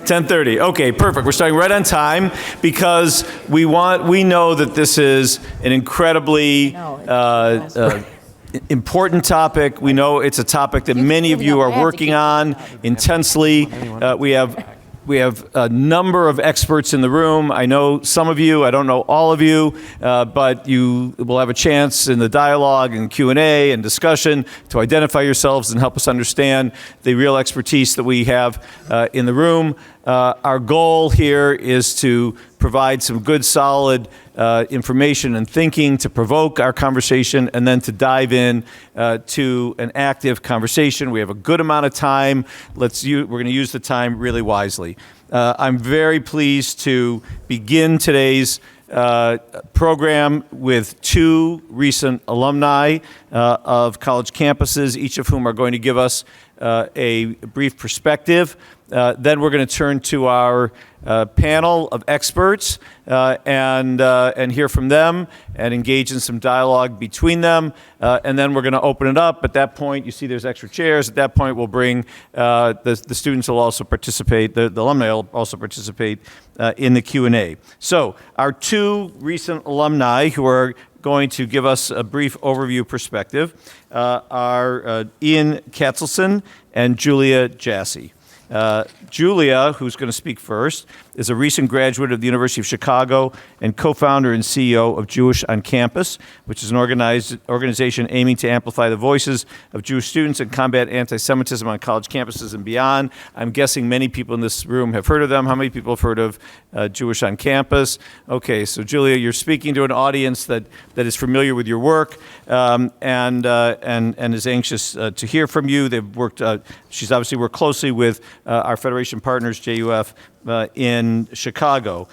10:30. Okay, perfect. We're starting right on time because we know that this is an incredibly important topic. We know it's a topic that many of you are working on intensely. We have a number of experts in the room. I know some of you, I don't know all of you, but you will have a chance in the dialogue and Q&A and discussion to identify yourselves and help us understand the real expertise that we have in the room. Our goal here is to provide some good, solid information and thinking to provoke our conversation and then to dive in to an active conversation. We have a good amount of time. We're going to use the time really wisely. I'm very pleased to begin today's program with two recent alumni of college campuses, each of whom are going to give us a brief perspective. Then we're going to turn to our panel of experts and hear from them and engage in some dialogue between them. And then we're going to open it up. At that point, you see there's extra chairs. At that point, we'll bring the students will also participate, the alumni will also participate in the Q&A. So our two recent alumni who are going to give us a brief overview perspective are Ian Katzelson and Julia Jassy. Julia, who's going to speak first, is a recent graduate of the University of Chicago and co-founder and CEO of Jewish on Campus, which is an organization aiming to amplify the voices of Jewish students and combat anti-Semitism on college campuses and beyond. I'm guessing many people in this room have heard of them. How many people have heard of Jewish on Campus? Okay, so Julia, you're speaking to an audience that is familiar with your work and is anxious to hear from you. She's obviously worked closely with our Federation partners, JUF, in Chicago.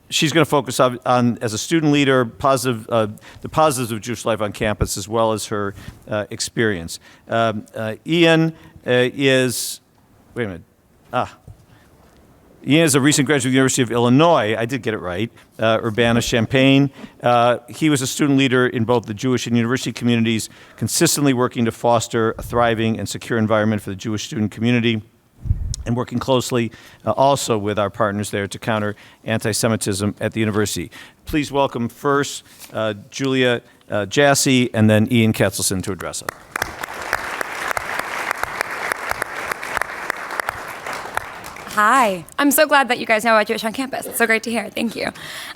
She's going to focus on, as a student leader, the positives of Jewish life on campus, as well as her experience. Ian is a recent graduate of the University of Illinois. I did get it right, Urbana-Champaign. He was a student leader in both the Jewish and university communities, consistently working to foster a thriving and secure environment for the Jewish student community, and working closely also with our partners there to counter anti-Semitism at the university. Please welcome first Julia Jassy and then Ian Katzelson to address us. Hi. I'm so glad that you guys know about Jewish on Campus. It's so great to hear. Thank you.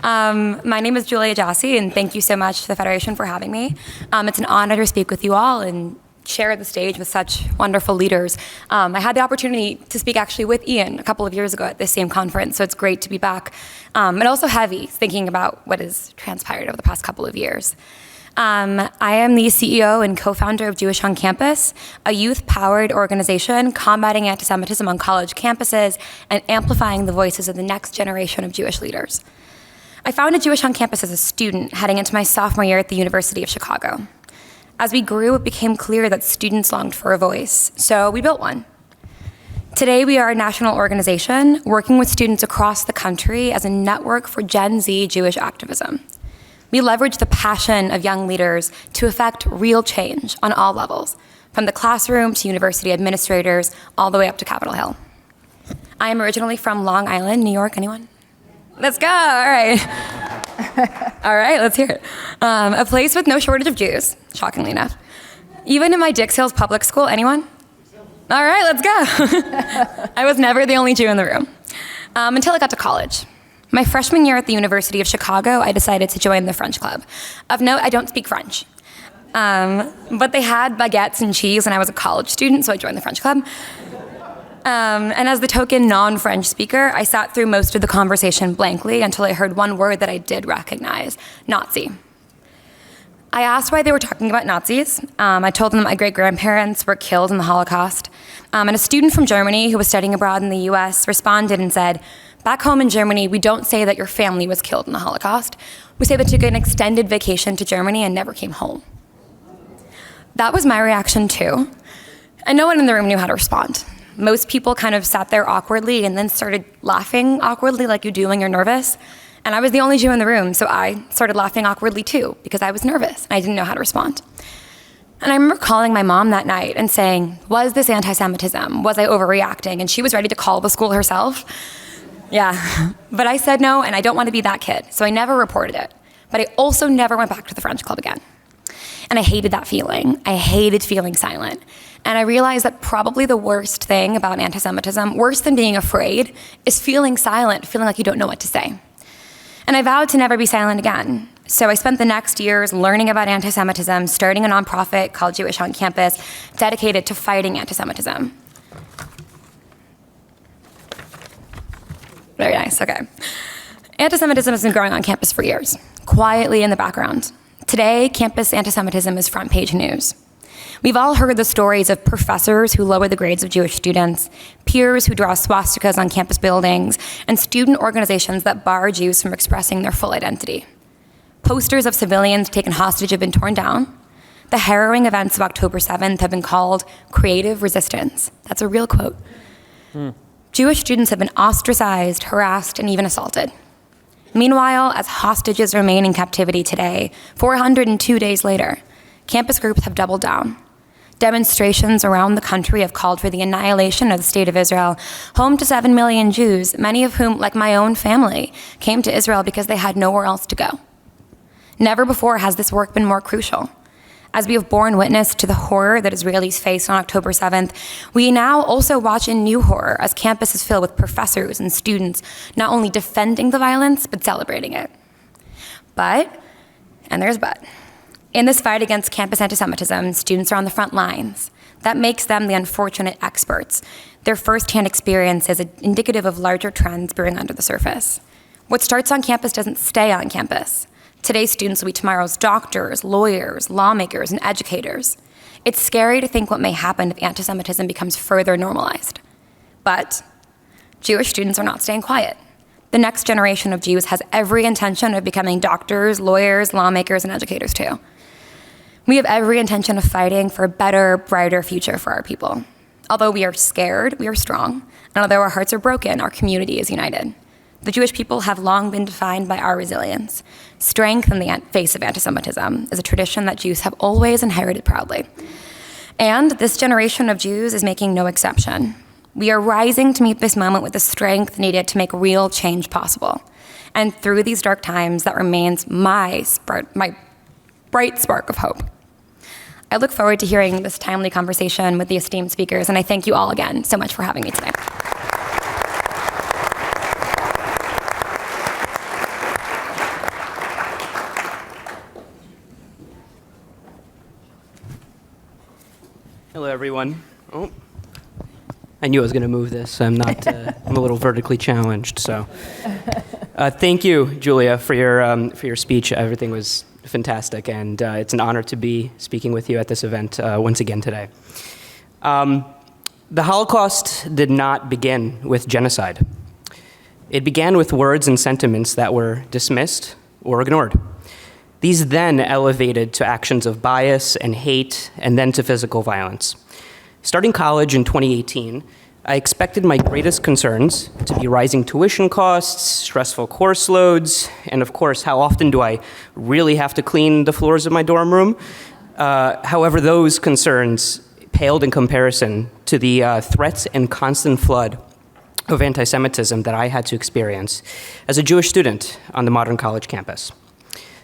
My name is Julia Jassy, and thank you so much to the Federation for having me. It's an honor to speak with you all and share the stage with such wonderful leaders. I had the opportunity to speak actually with Ian a couple of years ago at this same conference, so it's great to be back. And also heavy, thinking about what has transpired over the past couple of years. I am the CEO and co-founder of Jewish on Campus, a youth-powered organization combating anti-Semitism on college campuses and amplifying the voices of the next generation of Jewish leaders. I founded Jewish on Campus as a student heading into my sophomore year at the University of Chicago. As we grew, it became clear that students longed for a voice, so we built one. Today, we are a national organization working with students across the country as a network for Gen Z Jewish activism. We leverage the passion of young leaders to effect real change on all levels, from the classroom to university administrators, all the way up to Capitol Hill. I am originally from Long Island, New York. Anyone? Let's go, all right. All right, let's hear it. A place with no shortage of Jews, shockingly enough. Even in my Dix Hills public school, anyone? All right, let's go. I was never the only Jew in the room, until I got to college. My freshman year at the University of Chicago, I decided to join the French club. Of note, I don't speak French. But they had baguettes and cheese when I was a college student, so I joined the French club. And as the token non-French speaker, I sat through most of the conversation blankly until I heard one word that I did recognize, Nazi. I asked why they were talking about Nazis. I told them that my great-grandparents were killed in the Holocaust. And a student from Germany who was studying abroad in the US responded and said, back home in Germany, we don't say that your family was killed in the Holocaust. We say that you took an extended vacation to Germany and never came home. That was my reaction too. And no one in the room knew how to respond. Most people kind of sat there awkwardly and then started laughing awkwardly like you do when you're nervous. And I was the only Jew in the room, so I started laughing awkwardly too because I was nervous and I didn't know how to respond. And I remember calling my mom that night and saying, was this anti-Semitism? Was I overreacting? And she was ready to call the school herself. Yeah, but I said no, and I don't want to be that kid, so I never reported it. But I also never went back to the French club again. And I hated that feeling. I hated feeling silent. And I realized that probably the worst thing about anti-Semitism, worse than being afraid, is feeling silent, feeling like you don't know what to say. And I vowed to never be silent again. So I spent the next years learning about anti-Semitism, starting a nonprofit called Jewish on Campus, dedicated to fighting anti-Semitism. Very nice, okay. Anti-Semitism has been growing on campus for years, quietly in the background. Today, campus anti-Semitism is front page news. We've all heard the stories of professors who lower the grades of Jewish students, peers who draw swastikas on campus buildings, and student organizations that bar Jews from expressing their full identity. Posters of civilians taken hostage have been torn down. The harrowing events of October 7th have been called creative resistance. That's a real quote. Jewish students have been ostracized, harassed, and even assaulted. Meanwhile, as hostages remain in captivity today, 402 days later, campus groups have doubled down. Demonstrations around the country have called for the annihilation of the State of Israel, home to 7 million Jews, many of whom, like my own family, came to Israel because they had nowhere else to go. Never before has this work been more crucial. As we have borne witness to the horror that Israelis faced on October 7th, we now also watch a new horror as campus is filled with professors and students not only defending the violence, but celebrating it. But, and there's but, in this fight against campus anti-Semitism, students are on the front lines. That makes them the unfortunate experts. Their firsthand experience is indicative of larger trends brewing under the surface. What starts on campus doesn't stay on campus. Today's students will be tomorrow's doctors, lawyers, lawmakers, and educators. It's scary to think what may happen if anti-Semitism becomes further normalized. But Jewish students are not staying quiet. The next generation of Jews has every intention of becoming doctors, lawyers, lawmakers, and educators too. We have every intention of fighting for a better, brighter future for our people. Although we are scared, we are strong. And although our hearts are broken, our community is united. The Jewish people have long been defined by our resilience. Strength in the face of anti-Semitism is a tradition that Jews have always inherited proudly. And this generation of Jews is making no exception. We are rising to meet this moment with the strength needed to make real change possible. And through these dark times, that remains my bright spark of hope. I look forward to hearing this timely conversation with the esteemed speakers, and I thank you all again so much for having me today. Hello, everyone. Oh, I knew I was going to move this. I'm not. I'm a little vertically challenged. So, thank you, Julia, for your speech. Everything was fantastic, and it's an honor to be speaking with you at this event once again today. The Holocaust did not begin with genocide. It began with words and sentiments that were dismissed or ignored. These then elevated to actions of bias and hate, and then to physical violence. Starting college in 2018, I expected my greatest concerns to be rising tuition costs, stressful course loads, and of course, how often do I really have to clean the floors of my dorm room? However, those concerns paled in comparison to the threats and constant flood of anti-Semitism that I had to experience as a Jewish student on the modern college campus.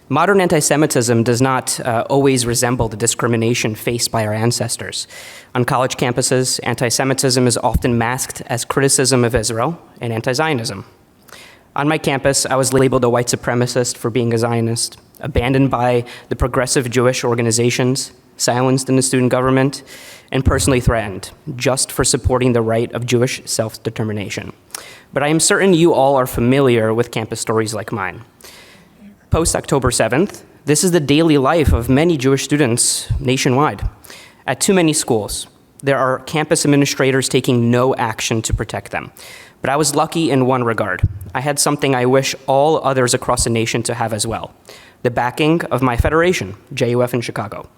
Modern anti-Semitism does not always resemble the discrimination faced by our ancestors. On college campuses, anti-Semitism is often masked as criticism of Israel and anti-Zionism. On my campus, I was labeled a white supremacist for being a Zionist, abandoned by the progressive Jewish organizations, silenced in the student government, and personally threatened just for supporting the right of Jewish self-determination. But I am certain you all are familiar with campus stories like mine. Post-October 7th, this is the daily life of many Jewish students nationwide. At too many schools, there are campus administrators taking no action to protect them. But I was lucky in one regard. I had something I wish all others across the nation to have as well: the backing of my federation, JUF in Chicago.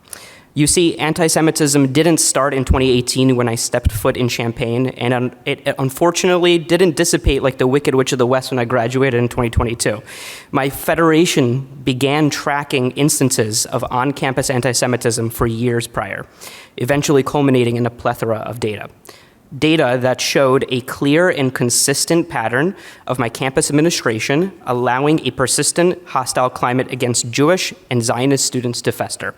You see, anti-Semitism didn't start in 2018 when I stepped foot in Champaign, and it unfortunately didn't dissipate like the Wicked Witch of the West when I graduated in 2022. My federation began tracking instances of on-campus anti-Semitism for years prior, eventually culminating in a plethora of data. Data that showed a clear and consistent pattern of my campus administration allowing a persistent hostile climate against Jewish and Zionist students to fester.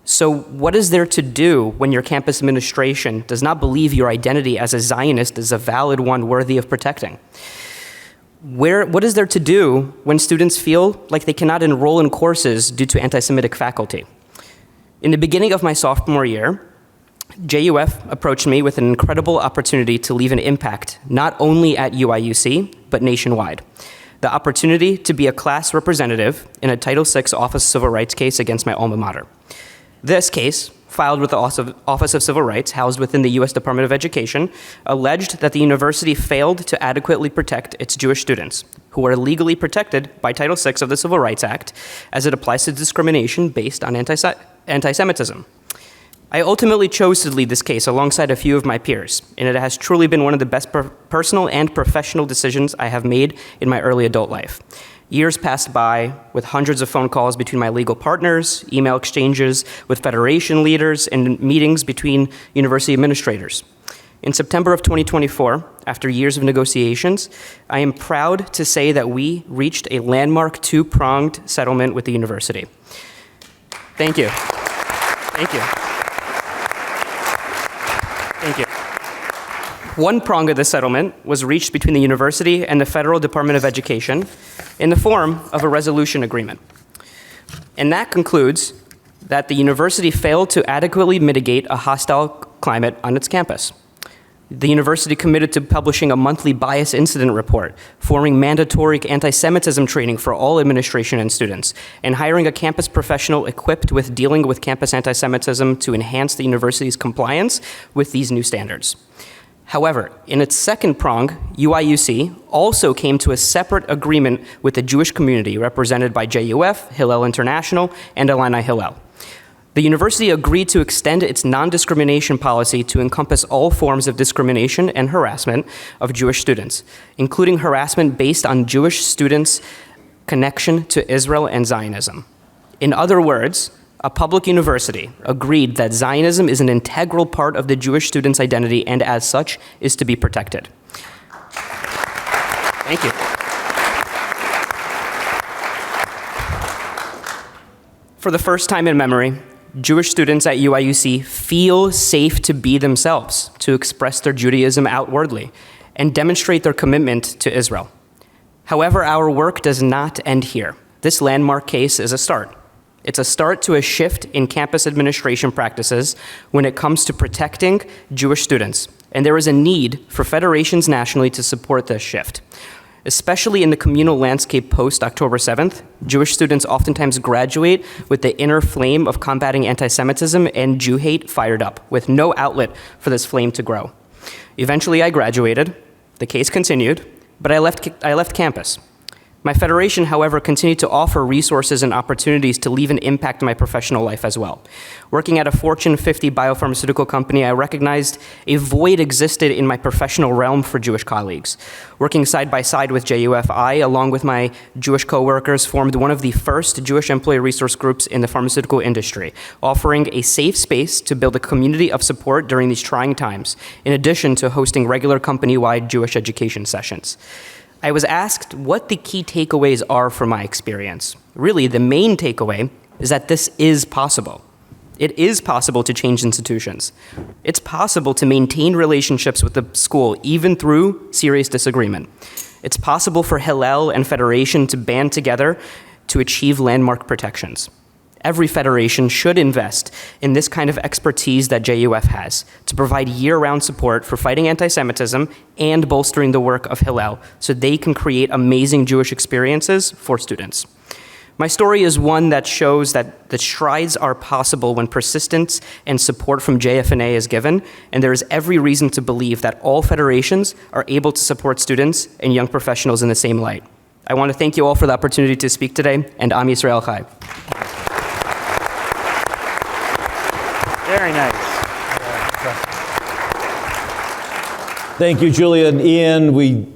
So what is there to do when your campus administration does not believe your identity as a Zionist is a valid one worthy of protecting? What is there to do when students feel like they cannot enroll in courses due to anti-Semitic faculty? In the beginning of my sophomore year, JUF approached me with an incredible opportunity to leave an impact, not only at UIUC, but nationwide. The opportunity to be a class representative in a Title VI Office of Civil Rights case against my alma mater. This case, filed with the Office of Civil Rights, housed within the U.S. Department of Education, alleged that the university failed to adequately protect its Jewish students, who are legally protected by Title VI of the Civil Rights Act as it applies to discrimination based on anti-Semitism. I ultimately chose to lead this case alongside a few of my peers, and it has truly been one of the best personal and professional decisions I have made in my early adult life. Years passed by with hundreds of phone calls between my legal partners, email exchanges with federation leaders, and meetings between university administrators. In September of 2024, after years of negotiations, I am proud to say that we reached a landmark two-pronged settlement with the university. Thank you. Thank you. Thank you. One prong of the settlement was reached between the university and the Federal Department of Education in the form of a resolution agreement. And that concludes that the university failed to adequately mitigate a hostile climate on its campus. The university committed to publishing a monthly bias incident report, forming mandatory anti-Semitism training for all administration and students, and hiring a campus professional equipped with dealing with campus anti-Semitism to enhance the university's compliance with these new standards. However, in its second prong, UIUC also came to a separate agreement with the Jewish community represented by JUF, Hillel International, and Illini Hillel. The university agreed to extend its non-discrimination policy to encompass all forms of discrimination and harassment of Jewish students, including harassment based on Jewish students' connection to Israel and Zionism. In other words, a public university agreed that Zionism is an integral part of the Jewish student's identity and as such is to be protected. Thank you. For the first time in memory, Jewish students at UIUC feel safe to be themselves, to express their Judaism outwardly, and demonstrate their commitment to Israel. However, our work does not end here. This landmark case is a start. It's a start to a shift in campus administration practices when it comes to protecting Jewish students, and there is a need for federations nationally to support this shift. Especially in the communal landscape post-October 7th, Jewish students oftentimes graduate with the inner flame of combating anti-Semitism and Jew hate fired up, with no outlet for this flame to grow. Eventually, I graduated, the case continued, but I left campus. My federation, however, continued to offer resources and opportunities to leave an impact in my professional life as well. Working at a Fortune 50 biopharmaceutical company, I recognized a void existed in my professional realm for Jewish colleagues. Working side by side with JUF, I, along with my Jewish coworkers, formed one of the first Jewish employee resource groups in the pharmaceutical industry, offering a safe space to build a community of support during these trying times, in addition to hosting regular company-wide Jewish education sessions. I was asked what the key takeaways are from my experience. Really, the main takeaway is that this is possible. It is possible to change institutions. It's possible to maintain relationships with the school even through serious disagreement. It's possible for Hillel and Federation to band together to achieve landmark protections. Every federation should invest in this kind of expertise that JUF has to provide year-round support for fighting anti-Semitism and bolstering the work of Hillel so they can create amazing Jewish experiences for students. My story is one that shows that the strides are possible when persistence and support from JF&A is given, and there is every reason to believe that all federations are able to support students and young professionals in the same light. I want to thank you all for the opportunity to speak today, and Am Yisrael Chai. Thank you, Julia and Ian. We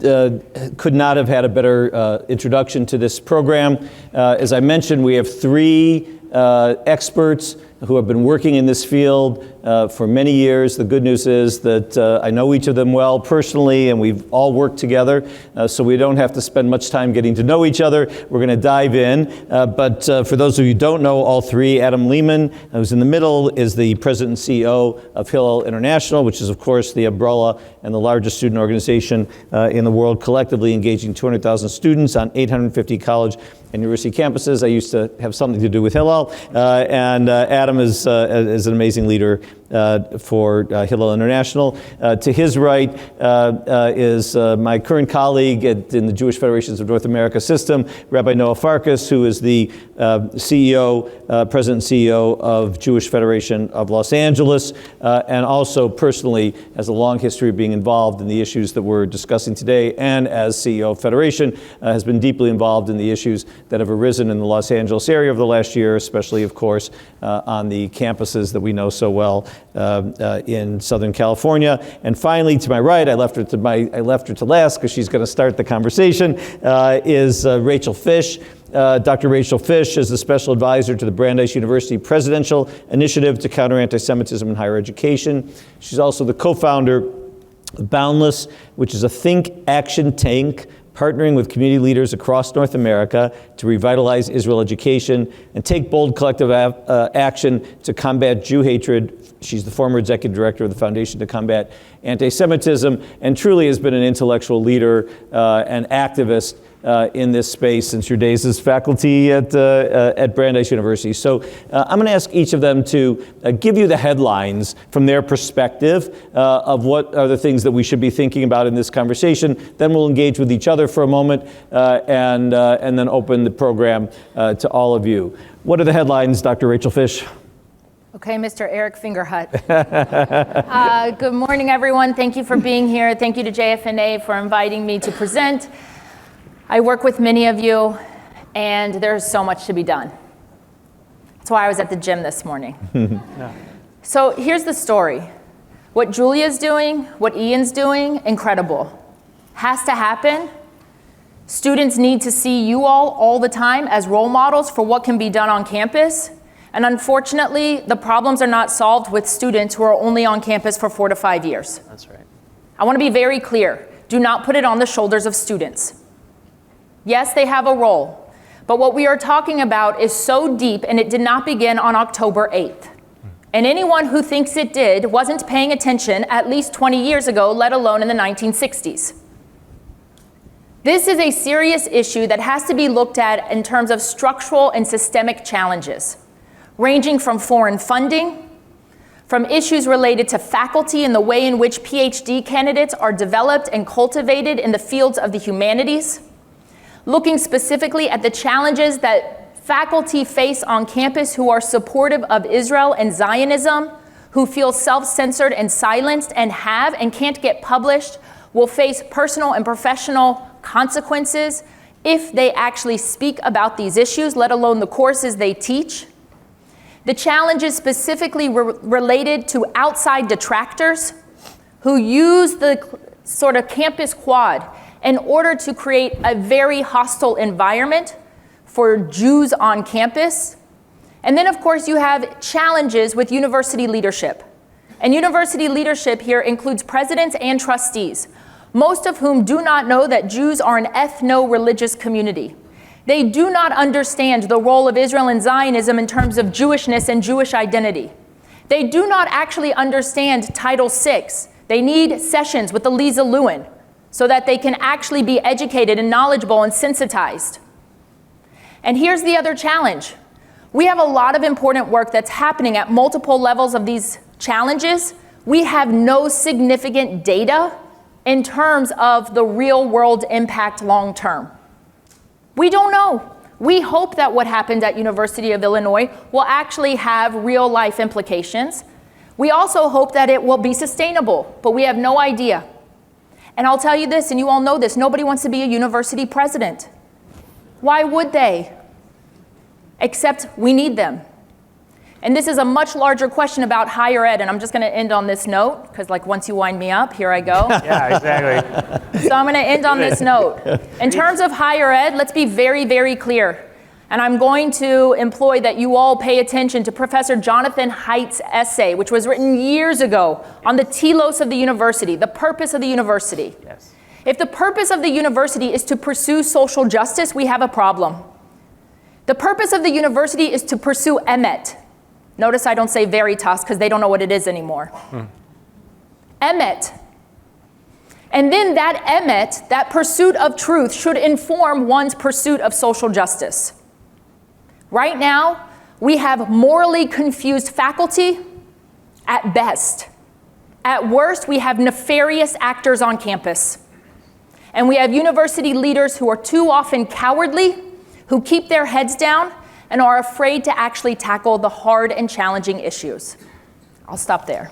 could not have had a better introduction to this program. As I mentioned, we have three experts who have been working in this field for many years. The good news is that I know each of them well personally, and we've all worked together, so we don't have to spend much time getting to know each other. We're going to dive in. But for those of you who don't know all three, Adam Lehman, who's in the middle, is the president and CEO of Hillel International, which is, of course, the umbrella and the largest student organization in the world, collectively engaging 200,000 students on 850 college and university campuses. I used to have something to do with Hillel, and Adam is an amazing leader for Hillel International. To his right is my current colleague in the Jewish Federations of North America system, Rabbi Noah Farkas, who is the president and CEO of Jewish Federation of Los Angeles, and also personally has a long history of being involved in the issues that we're discussing today, and as CEO of Federation, has been deeply involved in the issues that have arisen in the Los Angeles area over the last year, especially, of course, on the campuses that we know so well in Southern California. And finally, to my right, I left her to last because she's going to start the conversation, is Rachel Fish. Dr. Rachel Fish is the special advisor to the Brandeis University Presidential Initiative to Counter Anti-Semitism in Higher Education. She's also the co-founder of Boundless, which is a think action tank partnering with community leaders across North America to revitalize Israel education and take bold collective action to combat Jew hatred. She's the former executive director of the Foundation to Combat Antisemitism, and truly has been an intellectual leader and activist in this space since your days as faculty at Brandeis University. So I'm going to ask each of them to give you the headlines from their perspective of what are the things that we should be thinking about in this conversation. Then we'll engage with each other for a moment and then open the program to all of you. What are the headlines, Dr. Rachel Fish? Okay, Mr. Eric Fingerhut. Good morning, everyone. Thank you for being here. Thank you to JFNA for inviting me to present. I work with many of you, and there's so much to be done. That's why I was at the gym this morning. So here's the story. What Julia's doing, what Ian's doing, incredible. Has to happen. Students need to see you all the time as role models for what can be done on campus. And unfortunately, the problems are not solved with students who are only on campus for 4 to 5 years. That's right. I want to be very clear. Do not put it on the shoulders of students. Yes, they have a role, but what we are talking about is so deep, and it did not begin on October 8th. And anyone who thinks it did wasn't paying attention at least 20 years ago, let alone in the 1960s. This is a serious issue that has to be looked at in terms of structural and systemic challenges, ranging from foreign funding, from issues related to faculty and the way in which PhD candidates are developed and cultivated in the fields of the humanities, looking specifically at the challenges that faculty face on campus who are supportive of Israel and Zionism, who feel self-censored and silenced and have and can't get published, will face personal and professional consequences if they actually speak about these issues, let alone the courses they teach. The challenges specifically related to outside detractors who use the sort of campus quad in order to create a very hostile environment for Jews on campus. And then, of course, you have challenges with university leadership. And university leadership here includes presidents and trustees, most of whom do not know that Jews are an ethno-religious community. They do not understand the role of Israel and Zionism in terms of Jewishness and Jewish identity. They do not actually understand Title VI. They need sessions with Eliza Lewin so that they can actually be educated and knowledgeable and sensitized. And here's the other challenge. We have a lot of important work that's happening at multiple levels of these challenges. We have no significant data in terms of the real world impact long term. We don't know. We hope that what happened at University of Illinois will actually have real life implications. We also hope that it will be sustainable, but we have no idea. And I'll tell you this, and you all know this, nobody wants to be a university president. Why would they? Except we need them. And this is a much larger question about higher ed, and I'm just going to end on this note, because like once you wind me up, here I go. Yeah, exactly. So I'm going to end on this note. In terms of higher ed, let's be very, very clear. And I'm going to employ that you all pay attention to Professor Jonathan Haidt's essay, which was written years ago on the telos of the university, the purpose of the university. Yes. If the purpose of the university is to pursue social justice, we have a problem. The purpose of the university is to pursue emet. Notice I don't say veritas because they don't know what it is anymore. Emet. And then that emet, that pursuit of truth, should inform one's pursuit of social justice. Right now, we have morally confused faculty at best. At worst, we have nefarious actors on campus. And we have university leaders who are too often cowardly, who keep their heads down, and are afraid to actually tackle the hard and challenging issues. I'll stop there.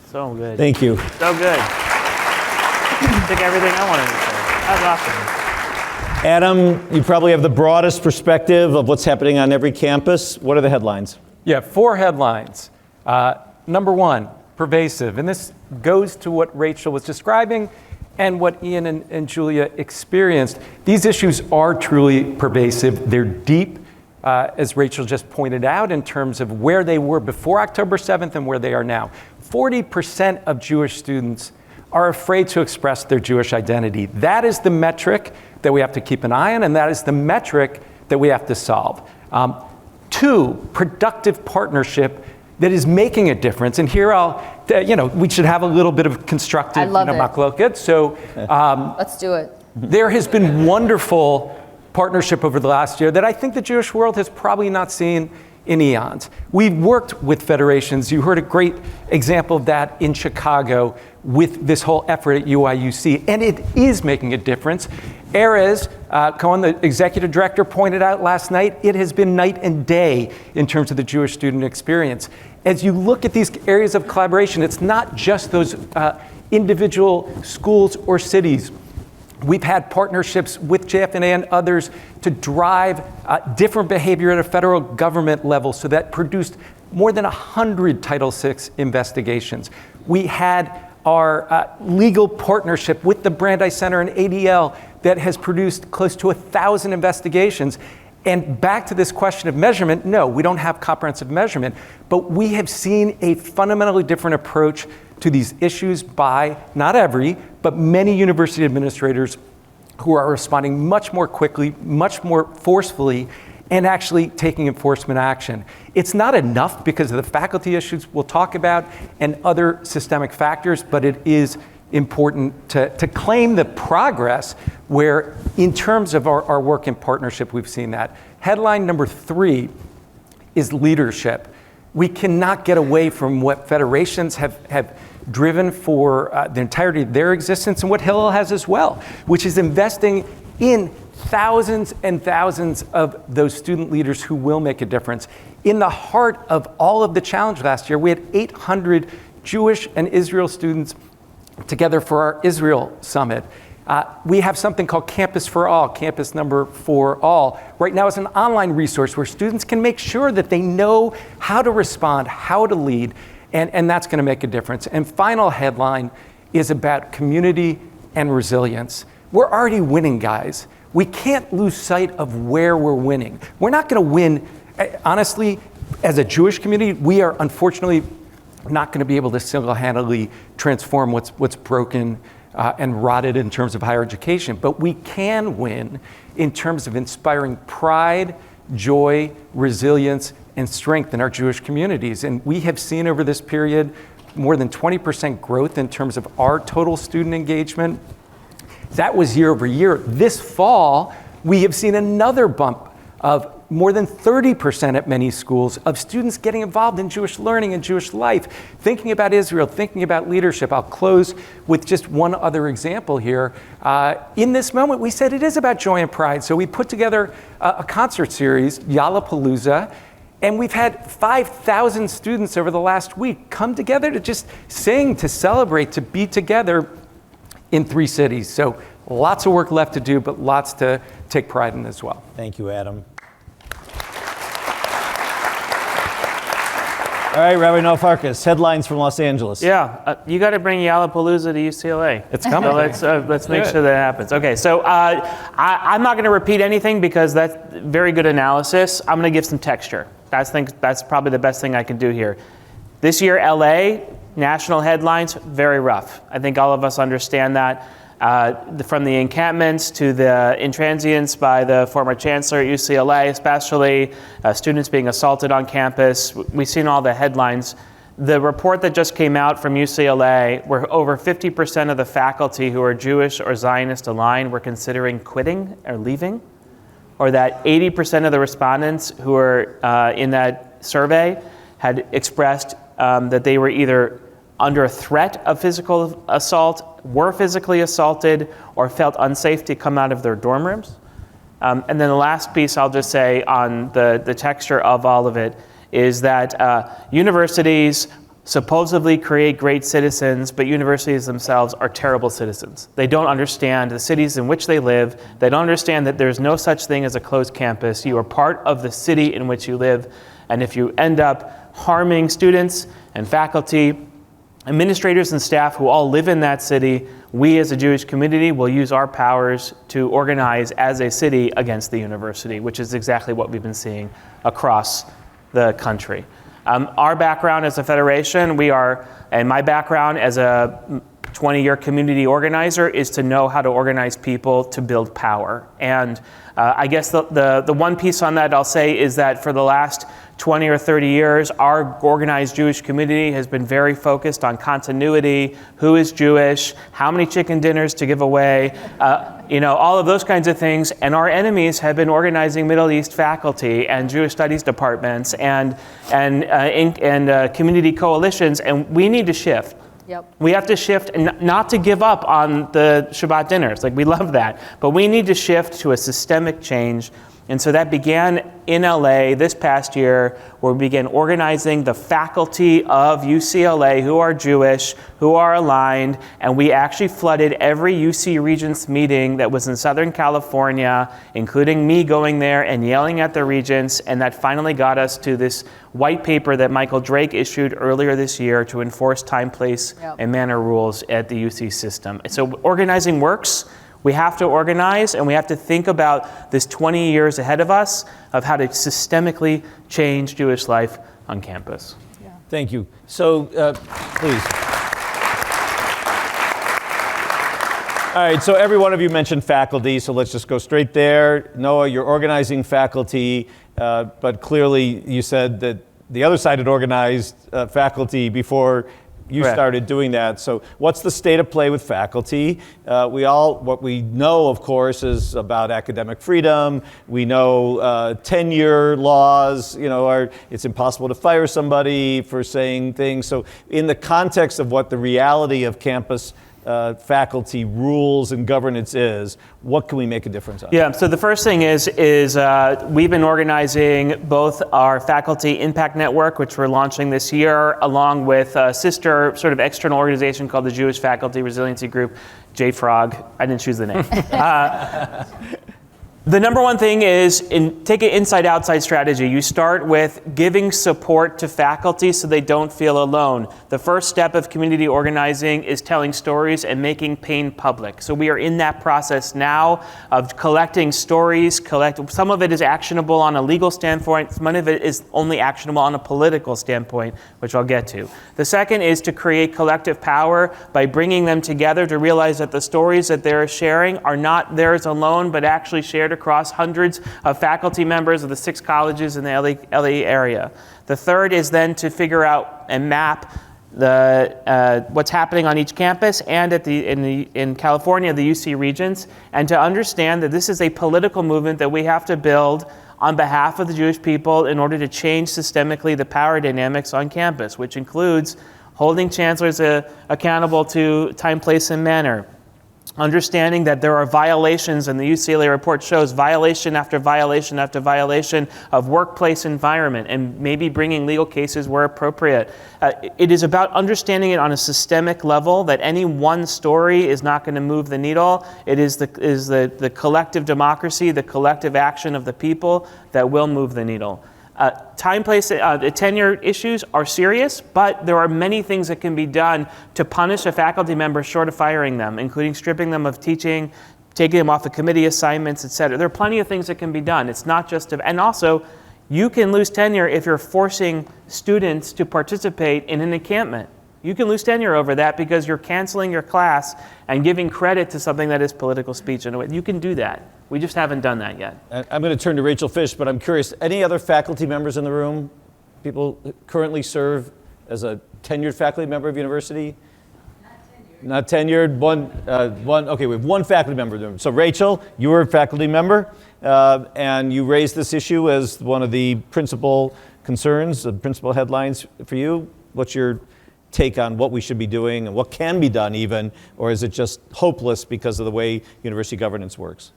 So good. Thank you. So good. I think everything I wanted to say. That was awesome. Adam, you probably have the broadest perspective of what's happening on every campus. What are the headlines? Yeah, 4 headlines. Number 1, pervasive. And this goes to what Rachel was describing and what Ian and Julia experienced. These issues are truly pervasive. They're deep, as Rachel just pointed out, in terms of where they were before October 7th and where they are now. 40% of Jewish students are afraid to express their Jewish identity. That is the metric that we have to keep an eye on, and that is the metric that we have to solve. 2, productive partnership that is making a difference. And here we should have a little bit of constructive machloket. So Let's do it. there has been wonderful partnership over the last year that I think the Jewish world has probably not seen in eons. We've worked with federations. You heard a great example of that in Chicago with this whole effort at UIUC, and it is making a difference. Erez Cohen, the executive director, pointed out last night, it has been night and day in terms of the Jewish student experience. As you look at these areas of collaboration, it's not just those individual schools or cities. We've had partnerships with JFNA and others to drive different behavior at a federal government level, so that produced more than 100 Title VI investigations. We had our legal partnership with the Brandeis Center and ADL that has produced close to 1,000 investigations. And back to this question of measurement, no, we don't have comprehensive measurement, but we have seen a fundamentally different approach to these issues by not every, but many university administrators who are responding much more quickly, much more forcefully, and actually taking enforcement action. It's not enough because of the faculty issues we'll talk about and other systemic factors, but it is important to claim the progress where, in terms of our work in partnership, we've seen that. Headline number 3 is leadership. We cannot get away from what federations have driven for the entirety of their existence, and what Hillel has as well, which is investing in thousands and thousands of those student leaders who will make a difference. In the heart of all of the challenge last year, we had 800 Jewish and Israel students together for our Israel Summit. We have something called Campus for All, campus number for all. Right now it's an online resource where students can make sure that they know how to respond, how to lead, and that's going to make a difference. And final headline is about community and resilience. We're already winning, guys. We can't lose sight of where we're winning. We're not going to win, honestly, as a Jewish community. We are unfortunately not going to be able to single-handedly transform what's broken and rotted in terms of higher education, but we can win in terms of inspiring pride, joy, resilience, and strength in our Jewish communities. And we have seen over this period more than 20% growth in terms of our total student engagement. That was year over year. This fall, we have seen another bump of more than 30% at many schools of students getting involved in Jewish learning and Jewish life, thinking about Israel, thinking about leadership. I'll close with just one other example here. In this moment, we said it is about joy and pride. So we put together a concert series, Yallapalooza, and we've had 5,000 students over the last week come together to just sing, to celebrate, to be together in 3 cities. So lots of work left to do, but lots to take pride in as well. Thank you, Adam. All right, Rabbi Noah Farkas, headlines from Los Angeles. Yeah, you got to bring Yallapalooza to UCLA. It's coming. So let's make sure that happens. Okay, so I'm not going to repeat anything because that's very good analysis. I'm going to give some texture. That's probably the best thing I can do here. This year, LA, national headlines, very rough. I think all of us understand that. From the encampments to the intransience by the former chancellor at UCLA, especially students being assaulted on campus. We've seen all the headlines. The report that just came out from UCLA, where over 50% of the faculty who are Jewish or Zionist aligned were considering quitting or leaving, or that 80% of the respondents who were in that survey had expressed that they were either under a threat of physical assault, were physically assaulted, or felt unsafe to come out of their dorm rooms. And then the last piece I'll just say on the texture of all of it is that universities supposedly create great citizens, but universities themselves are terrible citizens. They don't understand the cities in which they live. They don't understand that there's no such thing as a closed campus. You are part of the city in which you live. And if you end up harming students and faculty, administrators and staff who all live in that city, we as a Jewish community will use our powers to organize as a city against the university, which is exactly what we've been seeing across the country. Our background as a federation, and my background as a 20-year community organizer is to know how to organize people to build power. And I guess the one piece on that I'll say is that for the last 20 or 30 years, our organized Jewish community has been very focused on continuity, who is Jewish, how many chicken dinners to give away, all of those kinds of things. And our enemies have been organizing Middle East faculty and Jewish studies departments and community coalitions, and we need to shift. Yep. We have to shift, and not to give up on the Shabbat dinners. Like, we love that. But we need to shift to a systemic change. And so that began in LA this past year, where we began organizing the faculty of UCLA who are Jewish, who are aligned, and we actually flooded every UC Regents meeting that was in Southern California, including me going there and yelling at the regents, and that finally got us to this white paper that Michael Drake issued earlier this year to enforce time, place, and manner rules at the UC system. So organizing works. We have to organize, and we have to think about this 20 years ahead of us of how to systemically change Jewish life on campus. Yeah. Thank you. So, please. All right, so every one of you mentioned faculty, so let's just go straight there. Noah, you're organizing faculty, but clearly you said that the other side had organized faculty before you Correct. started doing that. So what's the state of play with faculty? What we know, of course, is about academic freedom. We know tenure laws, it's impossible to fire somebody for saying things. So in the context of what the reality of campus faculty rules and governance is, what can we make a difference on? Yeah, so the first thing is we've been organizing both our Faculty Impact Network, which we're launching this year, along with a sister sort of external organization called the Jewish Faculty Resiliency Group, JFrog. I didn't choose the name. The number one thing is take an inside-outside strategy. You start with giving support to faculty so they don't feel alone. The first step of community organizing is telling stories and making pain public. So we are in that process now of collecting stories. Some of it is actionable on a legal standpoint. Some of it is only actionable on a political standpoint, which I'll get to. The second is to create collective power by bringing them together to realize that the stories that they're sharing are not theirs alone, but actually shared across hundreds of faculty members of the 6 colleges in the LA area. The third is then to figure out and map what's happening on each campus and in California, the UC Regents, and to understand that this is a political movement that we have to build on behalf of the Jewish people in order to change systemically the power dynamics on campus, which includes holding chancellors accountable to time, place, and manner. Understanding that there are violations, and the UCLA report shows violation after violation after violation of workplace environment, and maybe bringing legal cases where appropriate. It is about understanding it on a systemic level, that any one story is not going to move the needle. It is the collective democracy, the collective action of the people that will move the needle. Time, place, the tenure issues are serious, but there are many things that can be done to punish a faculty member short of firing them, including stripping them of teaching, taking them off of committee assignments, et cetera. There are plenty of things that can be done. It's not just, and also, you can lose tenure if you're forcing students to participate in an encampment. You can lose tenure over that because you're canceling your class and giving credit to something that is political speech in a way. You can do that. We just haven't done that yet. I'm going to turn to Rachel Fish, but I'm curious, any other faculty members in the room? People who currently serve as a tenured faculty member of university? Not tenured. Okay, we have one faculty member in the room. So Rachel, you were a faculty member, and you raised this issue as one of the principal concerns, the principal headlines for you. What's your take on what we should be doing and what can be done even, or is it just hopeless because of the way university governance works?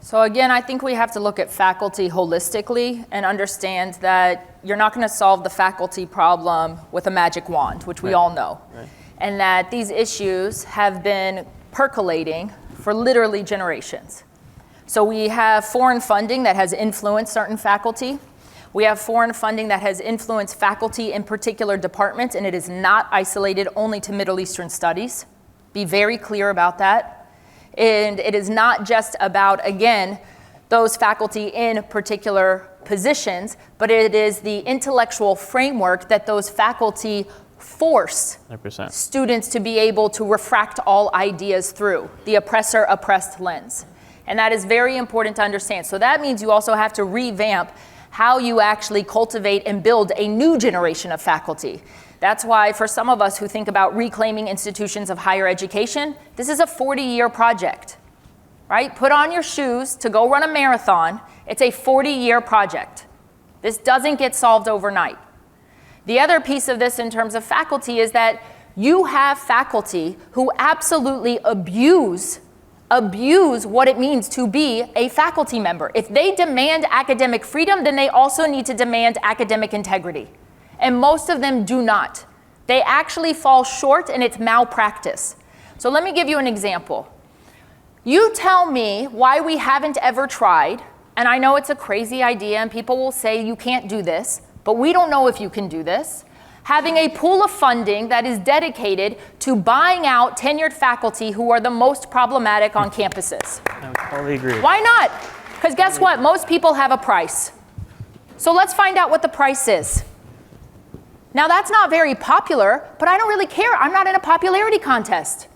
So again, I think we have to look at faculty holistically and understand that you're not going to solve the faculty problem with a magic wand, which we all know. Right. And that these issues have been percolating for literally generations. So we have foreign funding that has influenced certain faculty. We have foreign funding that has influenced faculty in particular departments, and it is not isolated only to Middle Eastern studies. Be very clear about that. And it is not just about, again, those faculty in particular positions, but it is the intellectual framework that those faculty force 100%. Students to be able to refract all ideas through, the oppressor-oppressed lens. And that is very important to understand. So that means you also have to revamp how you actually cultivate and build a new generation of faculty. That's why for some of us who think about reclaiming institutions of higher education, this is a 40-year project, right? Put on your shoes to go run a marathon. It's a 40-year project. This doesn't get solved overnight. The other piece of this in terms of faculty is that you have faculty who absolutely abuse what it means to be a faculty member. If they demand academic freedom, then they also need to demand academic integrity. And most of them do not. They actually fall short, and it's malpractice. So let me give you an example. You tell me why we haven't ever tried, and I know it's a crazy idea, and people will say you can't do this, but we don't know if you can do this. Having a pool of funding that is dedicated to buying out tenured faculty who are the most problematic on campuses. I totally agree. Why not? Because guess what? Most people have a price. So let's find out what the price is. Now that's not very popular, but I don't really care. I'm not in a popularity contest,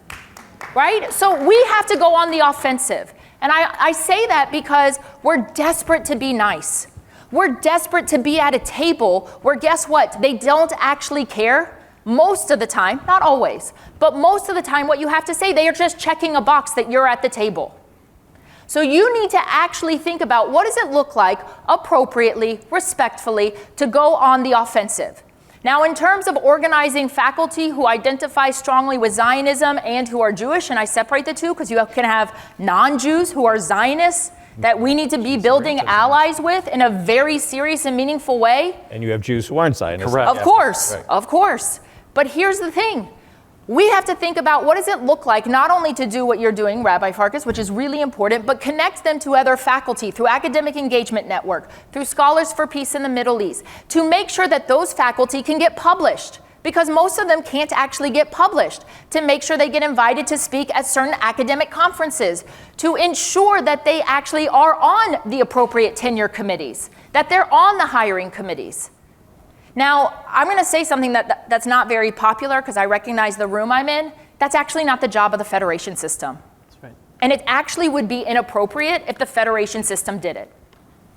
right? So we have to go on the offensive. And I say that because we're desperate to be nice. We're desperate to be at a table where, guess what? They don't actually care most of the time, not always, but most of the time what you have to say, they are just checking a box that you're at the table. So you need to actually think about what does it look like appropriately, respectfully, to go on the offensive. Now, in terms of organizing faculty who identify strongly with Zionism and who are Jewish, and I separate the two because you can have non-Jews who are Zionists that we need to be building allies with in a very serious and meaningful way. And you have Jews who aren't Zionists. Correct. Of course, of course. But here's the thing. We have to think about what does it look like not only to do what you're doing, Rabbi Farkas, which is really important, but connect them to other faculty through Academic Engagement Network, through Scholars for Peace in the Middle East, to make sure that those faculty can get published, because most of them can't actually get published, to make sure they get invited to speak at certain academic conferences, to ensure that they actually are on the appropriate tenure committees, that they're on the hiring committees. Now, I'm going to say something that's not very popular because I recognize the room I'm in. That's actually not the job of the federation system. That's right. And it actually would be inappropriate if the federation system did it.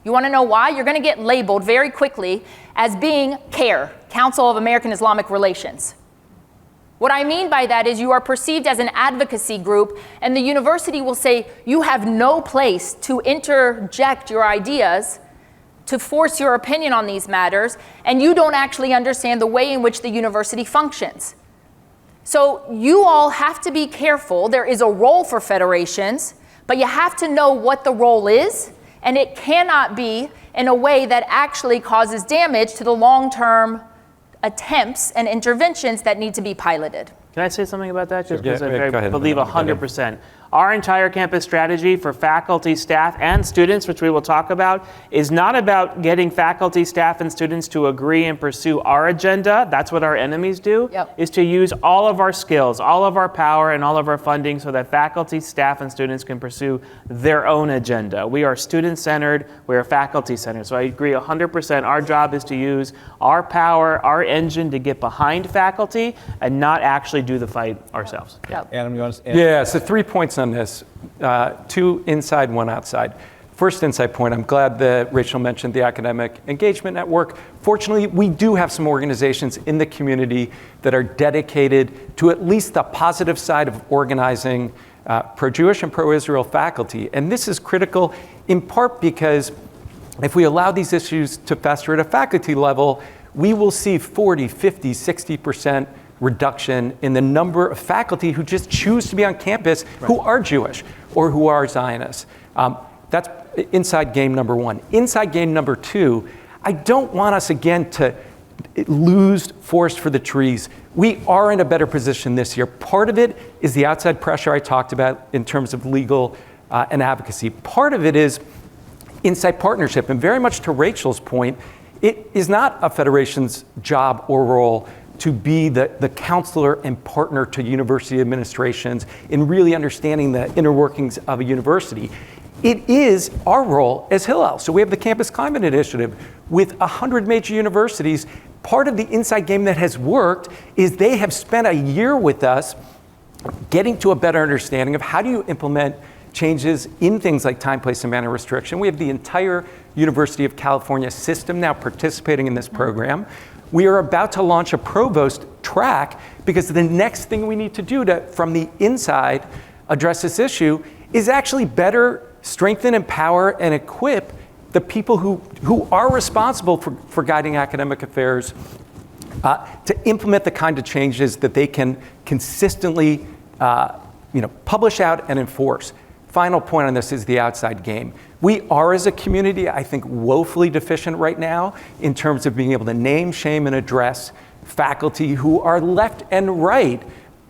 You want to know why? You're going to get labeled very quickly as being CAIR, Council of American Islamic Relations. What I mean by that is you are perceived as an advocacy group, and the university will say you have no place to interject your ideas, to force your opinion on these matters, and you don't actually understand the way in which the university functions. So you all have to be careful. There is a role for federations, but you have to know what the role is, and it cannot be in a way that actually causes damage to the long-term attempts and interventions that need to be piloted. Can I say something about that? Just because Yeah, I go ahead. believe 100%. Our entire campus strategy for faculty, staff, and students, which we will talk about, is not about getting faculty, staff, and students to agree and pursue our agenda. That's what our enemies do, is to use all of our skills, all of our power, and all of our funding so that faculty, staff, and students can pursue their own agenda. We are student-centered, we are faculty-centered. So I agree 100%. Our job is to use our power, our engine to get behind faculty and not actually do the fight ourselves. Adam, you want to? Yeah, so 3 points on this, 2 inside, 1 outside. First inside point, I'm glad that Rachel mentioned the Academic Engagement Network. Fortunately, we do have some organizations in the community that are dedicated to at least the positive side of organizing pro-Jewish and pro-Israel faculty. And this is critical in part because if we allow these issues to fester at a faculty level, we will see 40, 50, 60% reduction in the number of faculty who just choose to be on campus who are Jewish or who are Zionists. That's inside game number 1. Inside game number 2, I don't want us again to lose forest for the trees. We are in a better position this year. Part of it is the outside pressure I talked about in terms of legal and advocacy. Part of it is inside partnership. And very much to Rachel's point, it is not a federation's job or role to be the counselor and partner to university administrations in really understanding the inner workings of a university. It is our role as Hillel. So we have the Campus Climate Initiative with 100 major universities. Part of the inside game that has worked is they have spent a year with us getting to a better understanding of how do you implement changes in things like time, place, and manner restriction. We have the entire University of California system now participating in this program. We are about to launch a provost track because the next thing we need to do to, from the inside, address this issue is actually better strengthen, empower, and equip the people who are responsible for guiding academic affairs to implement the kind of changes that they can consistently publish out and enforce. Final point on this is the outside game. We are, as a community, I think, woefully deficient right now in terms of being able to name, shame, and address faculty who are left and right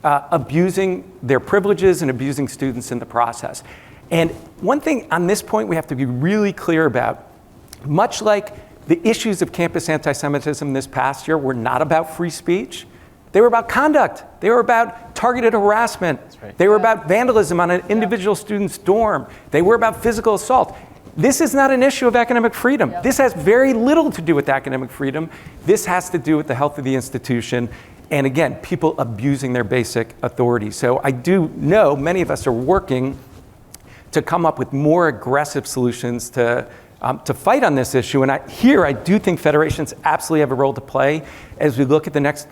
abusing their privileges and abusing students in the process. And one thing on this point we have to be really clear about, much like the issues of campus anti-Semitism this past year were not about free speech, they were about conduct. They were about targeted harassment. Right. They were about vandalism on an individual student's dorm. They were about physical assault. This is not an issue of academic freedom. This has very little to do with academic freedom. This has to do with the health of the institution. And again, people abusing their basic authority. So I do know many of us are working to come up with more aggressive solutions to fight on this issue. And I do think federations absolutely have a role to play as we look at the next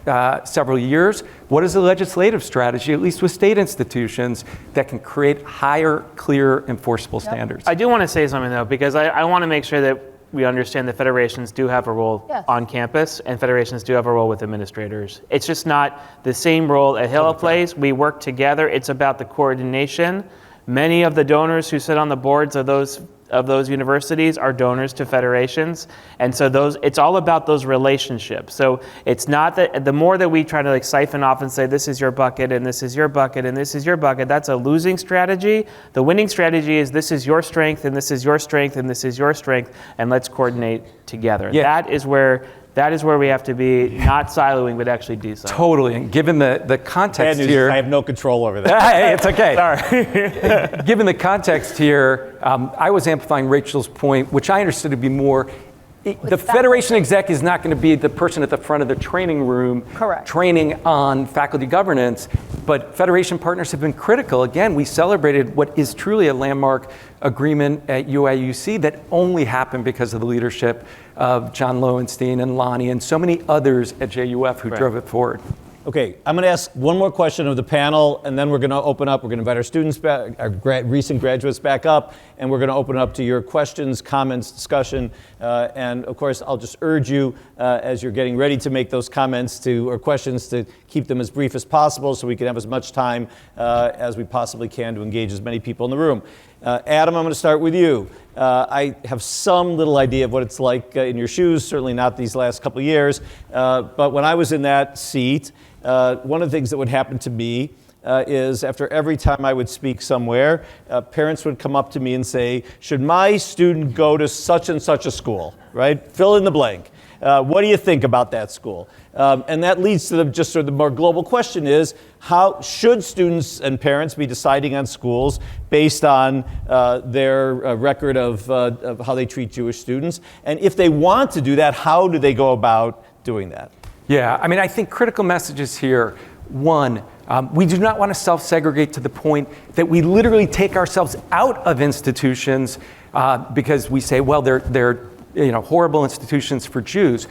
several years. What is the legislative strategy, at least with state institutions, that can create higher, clear, enforceable standards? I do want to say something, though, because I want to make sure that we understand that federations do have a role on campus, and federations do have a role with administrators. It's just not the same role that Hillel plays. We work together. It's about the coordination. Many of the donors who sit on the boards of those universities are donors to federations, and so it's all about those relationships. So it's not that the more that we try to siphon off and say this is your bucket and this is your bucket and this is your bucket, that's a losing strategy. The winning strategy is this is your strength and this is your strength and this is your strength, and let's coordinate together. Yeah. That is where we have to be, not siloing, but actually de-siloing. Totally, and given the context here... I have no control over that. Hey, it's okay. Sorry. Given the context here, I was amplifying Rachel's point, which I understood to be more, the Federation exec is not going to be the person at the front of the training room training on faculty governance, but Federation partners have been critical. Again, we celebrated what is truly a landmark agreement at UIUC that only happened because of the leadership of John Lowenstein and Lonnie and so many others at JUF who drove it forward. Okay, I'm going to ask one more question of the panel, and then we're going to open up. We're going to invite our students back, our recent graduates back up, and we're going to open up to your questions, comments, discussion. And of course, I'll just urge you as you're getting ready to make those comments or questions to keep them as brief as possible so we can have as much time as we possibly can to engage as many people in the room. Adam, I'm going to start with you. I have some little idea of what it's like in your shoes, certainly not these last couple of years, but when I was in that seat, one of the things that would happen to me is after every time I would speak somewhere, parents would come up to me and say, should my student go to such and such a school, right? Fill in the blank. What do you think about that school? And that leads to just sort of the more global question is, how should students and parents be deciding on schools based on their record of how they treat Jewish students? And if they want to do that, how do they go about doing that? Yeah, I mean, I think critical messages here. One, we do not want to self-segregate to the point that we literally take ourselves out of institutions because we say, well, they're horrible institutions for Jews.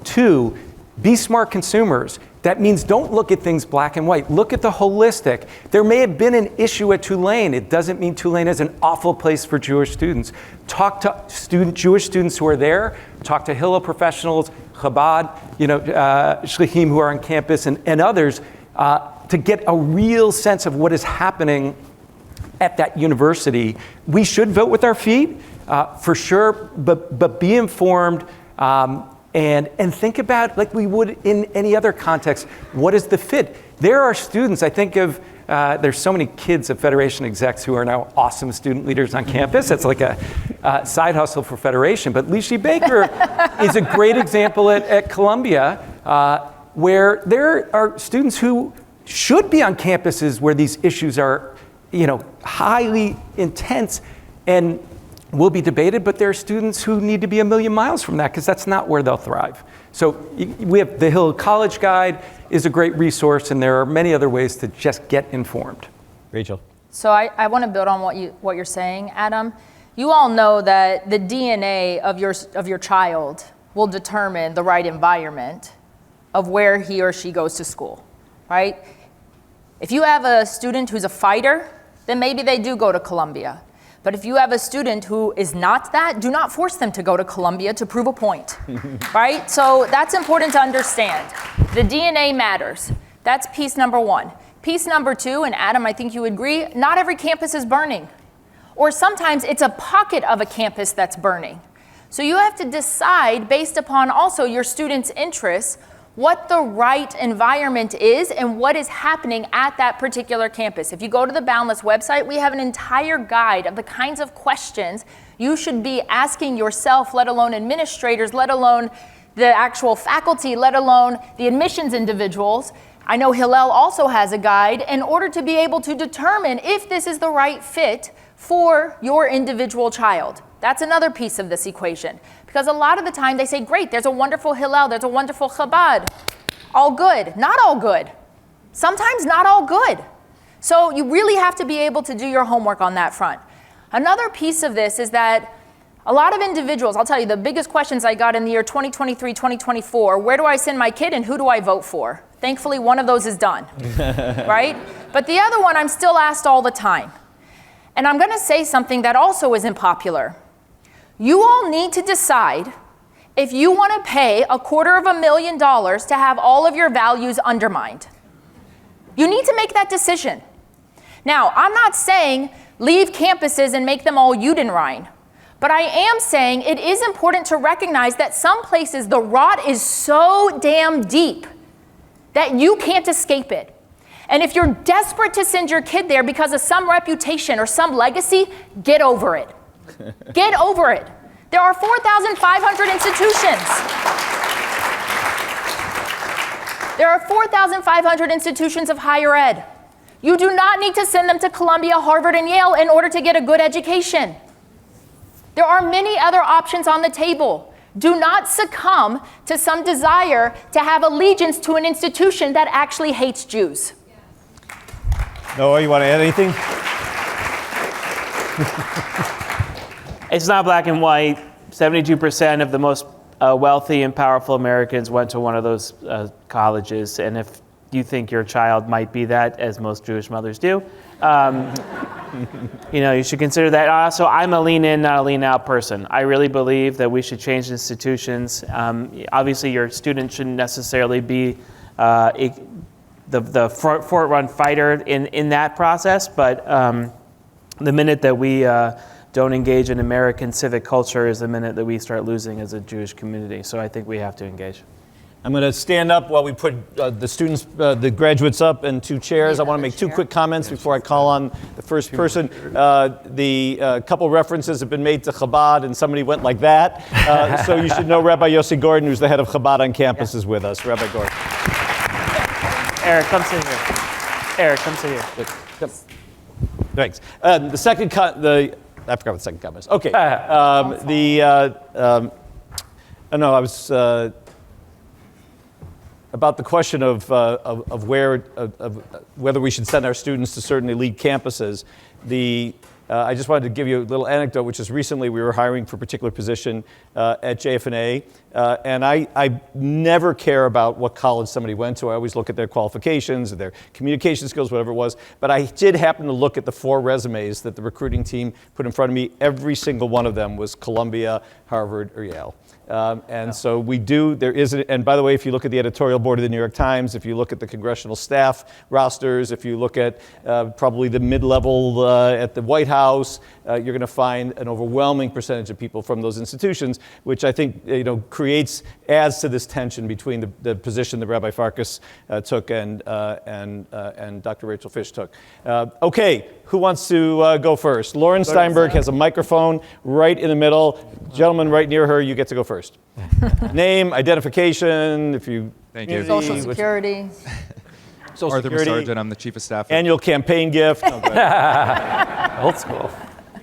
Two, be smart consumers. That means don't look at things black and white. Look at the holistic. There may have been an issue at Tulane. It doesn't mean Tulane is an awful place for Jewish students. Talk to Jewish students who are there. Talk to Hillel professionals, Chabad, Shlichim who are on campus, and others to get a real sense of what is happening at that university. We should vote with our feet, for sure, but be informed. And think about, like we would in any other context, what is the fit? There are students, I think of, there's so many kids of Federation execs who are now awesome student leaders on campus. It's like a side hustle for Federation. But Lishi Baker is a great example at Columbia, where there are students who should be on campuses where these issues are, highly intense and will be debated, but there are students who need to be a million miles from that because that's not where they'll thrive. So we have the Hill College Guide is a great resource, and there are many other ways to just get informed. Rachel. So I want to build on what you're saying, Adam. You all know that the DNA of your child will determine the right environment of where he or she goes to school, right? If you have a student who's a fighter, then maybe they do go to Columbia. But if you have a student who is not that, do not force them to go to Columbia to prove a point, right? So that's important to understand. The DNA matters. That's piece number one. Piece number two, and Adam, I think you would agree, not every campus is burning. Or sometimes it's a pocket of a campus that's burning. So you have to decide based upon also your students' interests what the right environment is and what is happening at that particular campus. If you go to the Boundless website, we have an entire guide of the kinds of questions you should be asking yourself, let alone administrators, let alone the actual faculty, let alone the admissions individuals. I know Hillel also has a guide in order to be able to determine if this is the right fit for your individual child. That's another piece of this equation. Because a lot of the time they say, great, there's a wonderful Hillel, there's a wonderful Chabad. All good. Not all good. Sometimes not all good. So you really have to be able to do your homework on that front. Another piece of this is that a lot of individuals, I'll tell you, the biggest questions I got in the year 2023, 2024, where do I send my kid and who do I vote for? Thankfully, one of those is done, right? But the other one I'm still asked all the time. And I'm going to say something that also isn't popular. You all need to decide if you want to pay $250,000 to have all of your values undermined. You need to make that decision. Now, I'm not saying leave campuses and make them all Judenrein, but I am saying it is important to recognize that some places the rot is so damn deep that you can't escape it. And if you're desperate to send your kid there because of some reputation or some legacy, get over it. Get over it. There are 4,500 institutions. There are 4,500 institutions of higher ed. You do not need to send them to Columbia, Harvard, and Yale in order to get a good education. There are many other options on the table. Do not succumb to some desire to have allegiance to an institution that actually hates Jews. Noah, you want to add anything? It's not black and white. 72% of the most wealthy and powerful Americans went to one of those colleges. And if you think your child might be that, as most Jewish mothers do, you should consider that. Also, I'm a lean in, not a lean out person. I really believe that we should change institutions. Obviously, your student shouldn't necessarily be the front-run fighter in that process, but the minute that we don't engage in American civic culture is the minute that we start losing as a Jewish community. So I think we have to engage. I'm going to stand up while we put the students, the graduates up in 2 chairs. I want to make 2 quick comments before I call on the first person. The couple references have been made to Chabad, and somebody went like that. So you should know Rabbi Yossi Gordon, who's the head of Chabad on campus, is with us. Rabbi Gordon. Eric, come sit here. Eric, come sit here. Thanks. The second, I forgot what the second comment is. Okay. No, I was about the question of whether we should send our students to certain elite campuses. I just wanted to give you a little anecdote, which is recently we were hiring for a particular position at JF&A, and I never care about what college somebody went to. I always look at their qualifications, their communication skills, whatever it was. But I did happen to look at the 4 resumes that the recruiting team put in front of me. Every single one of them was Columbia, Harvard, or Yale. So we do, and by the way, if you look at the editorial board of the New York Times, if you look at the congressional staff rosters, if you look at probably the mid-level at the White House, you're going to find an overwhelming percentage of people from those institutions, which I think adds to this tension between the position that Rabbi Farkas took and Dr. Rachel Fish took. Okay, who wants to go first? Lauren Steinberg has a microphone right in the middle. Gentleman right near her, you get to go first. Name, identification, if you... Thank you. Social Security. Social Arthur Security. Sargent, I'm the Chief of Staff Annual campaign gift. No, go ahead. Old school.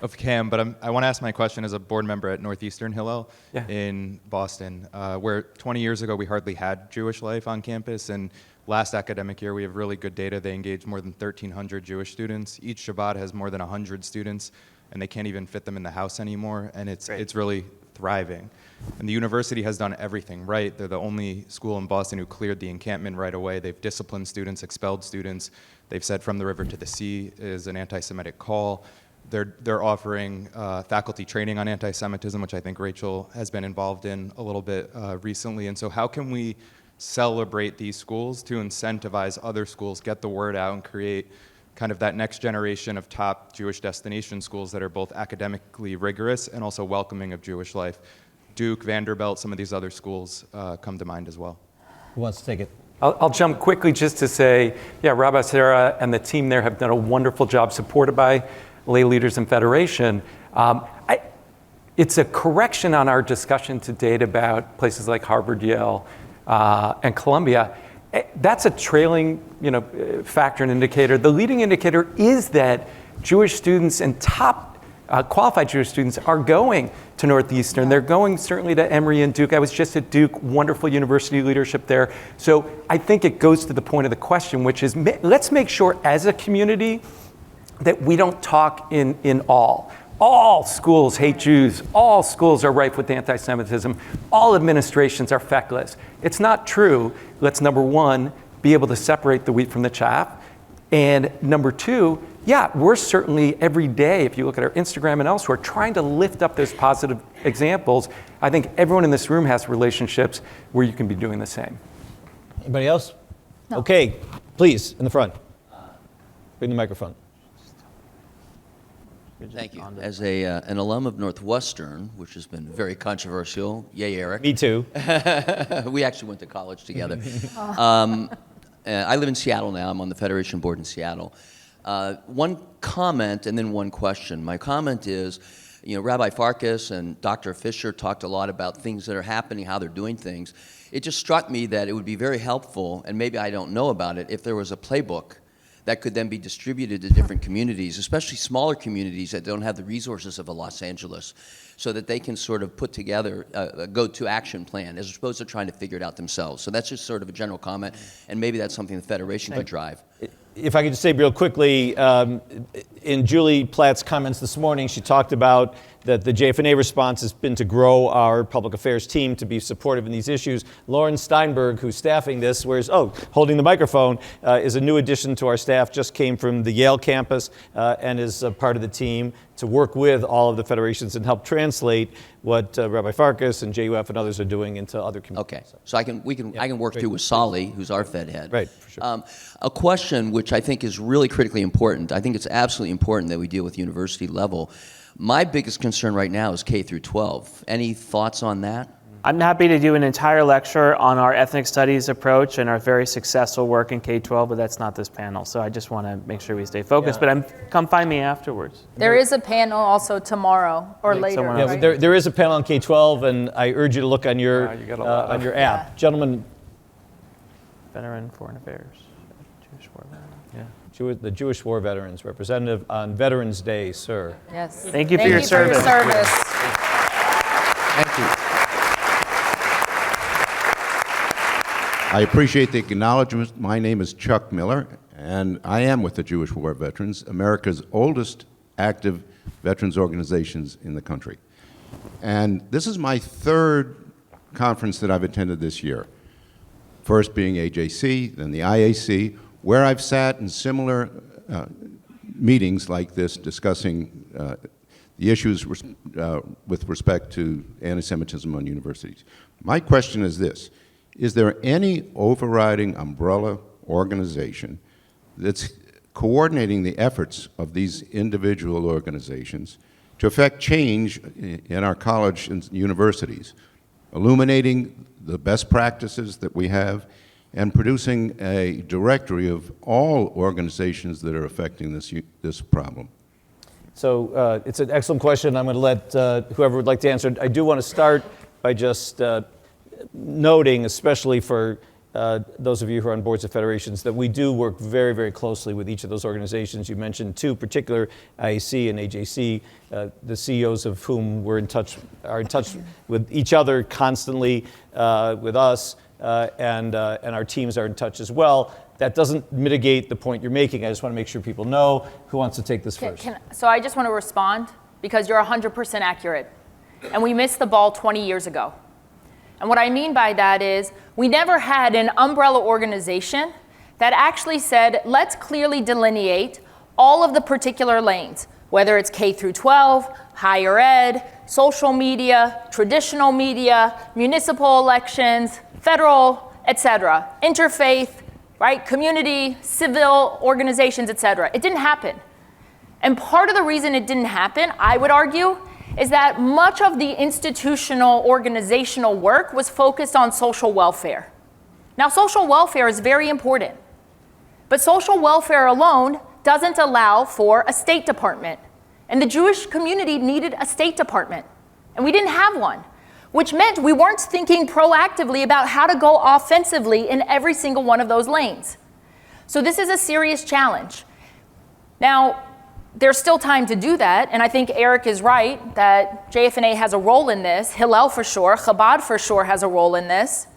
of CAM, but I want to ask my question as a board member at Northeastern Hillel in Boston, where 20 years ago we hardly had Jewish life on campus, and last academic year we have really good data. They engaged more than 1,300 Jewish students. Each Shabbat has more than 100 students, and they can't even fit them in the house anymore, and it's really thriving. And the university has done everything right. They're the only school in Boston who cleared the encampment right away. They've disciplined students, expelled students. They've said From the River to the Sea is an anti-Semitic call. They're offering faculty training on anti-Semitism, which I think Rachel has been involved in a little bit recently. And so how can we celebrate these schools to incentivize other schools, get the word out, and create kind of that next generation of top Jewish destination schools that are both academically rigorous and also welcoming of Jewish life? Duke, Vanderbilt, some of these other schools come to mind as well. Who wants to take it? I'll jump quickly just to say, Rabbi Sarah and the team there have done a wonderful job, supported by lay leaders and Federation. It's a correction on our discussion to date about places like Harvard, Yale, and Columbia. That's a trailing, factor and indicator. The leading indicator is that Jewish students and top qualified Jewish students are going to Northeastern. They're going certainly to Emory and Duke. I was just at Duke, wonderful university leadership there. So I think it goes to the point of the question, which is let's make sure as a community that we don't talk in all. All schools hate Jews. All schools are rife with anti-Semitism. All administrations are feckless. It's not true. Let's, number one, be able to separate the wheat from the chaff. And number two, we're certainly every day, if you look at our Instagram and elsewhere, trying to lift up those positive examples. I think everyone in this room has relationships where you can be doing the same. Anybody else? No. Okay, please, in the front. Bring the microphone. Thank you. As an alum of Northwestern, which has been very controversial, yay, Eric. Me too. We actually went to college together. I live in Seattle now. I'm on the Federation board in Seattle. One comment and then one question. My comment is, Rabbi Farkas and Dr. Fisher talked a lot about things that are happening, how they're doing things. It just struck me that it would be very helpful, and maybe I don't know about it, if there was a playbook that could then be distributed to different communities, especially smaller communities that don't have the resources of a Los Angeles, so that they can sort of put together a go-to action plan as opposed to trying to figure it out themselves. So that's just sort of a general comment, and maybe that's something the Federation could drive. If I could just say real quickly, in Julie Platt's comments this morning, she talked about that the JF&A response has been to grow our public affairs team to be supportive in these issues. Lauren Steinberg, who's staffing this, holding the microphone, is a new addition to our staff, just came from the Yale campus and is a part of the team to work with all of the federations and help translate what Rabbi Farkas and JUF and others are doing into other communities. Okay, so I can work through with Solly, who's our Fed head. Right, for sure. A question which I think is really critically important. I think it's absolutely important that we deal with university level. My biggest concern right now is K through 12. Any thoughts on that? I'm happy to do an entire lecture on our ethnic studies approach and our very successful work in K-12, but that's not this panel. So I just want to make sure we stay focused. But come find me afterwards. There is a panel also tomorrow or later. someone Yeah, else. right? there is a panel on K-12, and I urge you to look on your you got a lot on your app. Yeah. Gentlemen, Veteran Foreign Affairs. Jewish War Veteran. the Jewish War Veterans, representative on Veterans Day, sir. Yes. Thank you for your service. Thank you. I appreciate the acknowledgement. My name is Chuck Miller, and I am with the Jewish War Veterans, America's oldest active veterans organizations in the country. And this is my third conference that I've attended this year. First being AJC, then the IAC, where I've sat in similar meetings like this discussing the issues with respect to anti-Semitism on universities. My question is this: is there any overriding umbrella organization that's coordinating the efforts of these individual organizations to affect change in our college and universities, illuminating the best practices that we have, and producing a directory of all organizations that are affecting this problem? So it's an excellent question. I'm going to let whoever would like to answer it. I do want to start by just noting, especially for those of you who are on boards of federations, that we do work very, very closely with each of those organizations. You mentioned two particular, IAC and AJC, the CEOs of whom are in touch with each other constantly, with us, and our teams are in touch as well. That doesn't mitigate the point you're making. I just want to make sure people know. Who wants to take this first? So I just want to respond because you're 100% accurate. And we missed the ball 20 years ago. And what I mean by that is we never had an umbrella organization that actually said, let's clearly delineate all of the particular lanes, whether it's K through 12, higher ed, social media, traditional media, municipal elections, federal, etc., interfaith, right, community, civil organizations, etc. It didn't happen. And part of the reason it didn't happen, I would argue, is that much of the institutional organizational work was focused on social welfare. Now, social welfare is very important, but social welfare alone doesn't allow for a State Department. And the Jewish community needed a State Department, and we didn't have one, which meant we weren't thinking proactively about how to go offensively in every single one of those lanes. So this is a serious challenge. Now, there's still time to do that, and I think Eric is right that JFNA has a role in this, Hillel for sure, Chabad for sure has a role in this,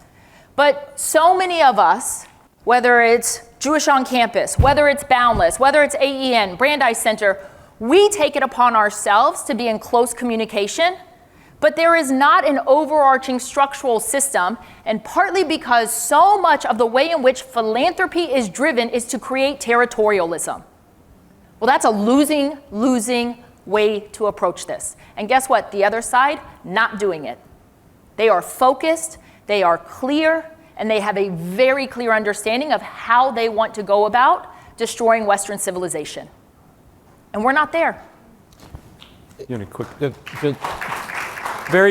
but so many of us, whether it's Jewish on Campus, whether it's Boundless, whether it's AEN, Brandeis Center, we take it upon ourselves to be in close communication, but there is not an overarching structural system, and partly because so much of the way in which philanthropy is driven is to create territorialism. Well, that's a losing way to approach this. And guess what? The other side, not doing it. They are focused, they are clear, and they have a very clear understanding of how they want to go about destroying Western civilization. And we're not there. Very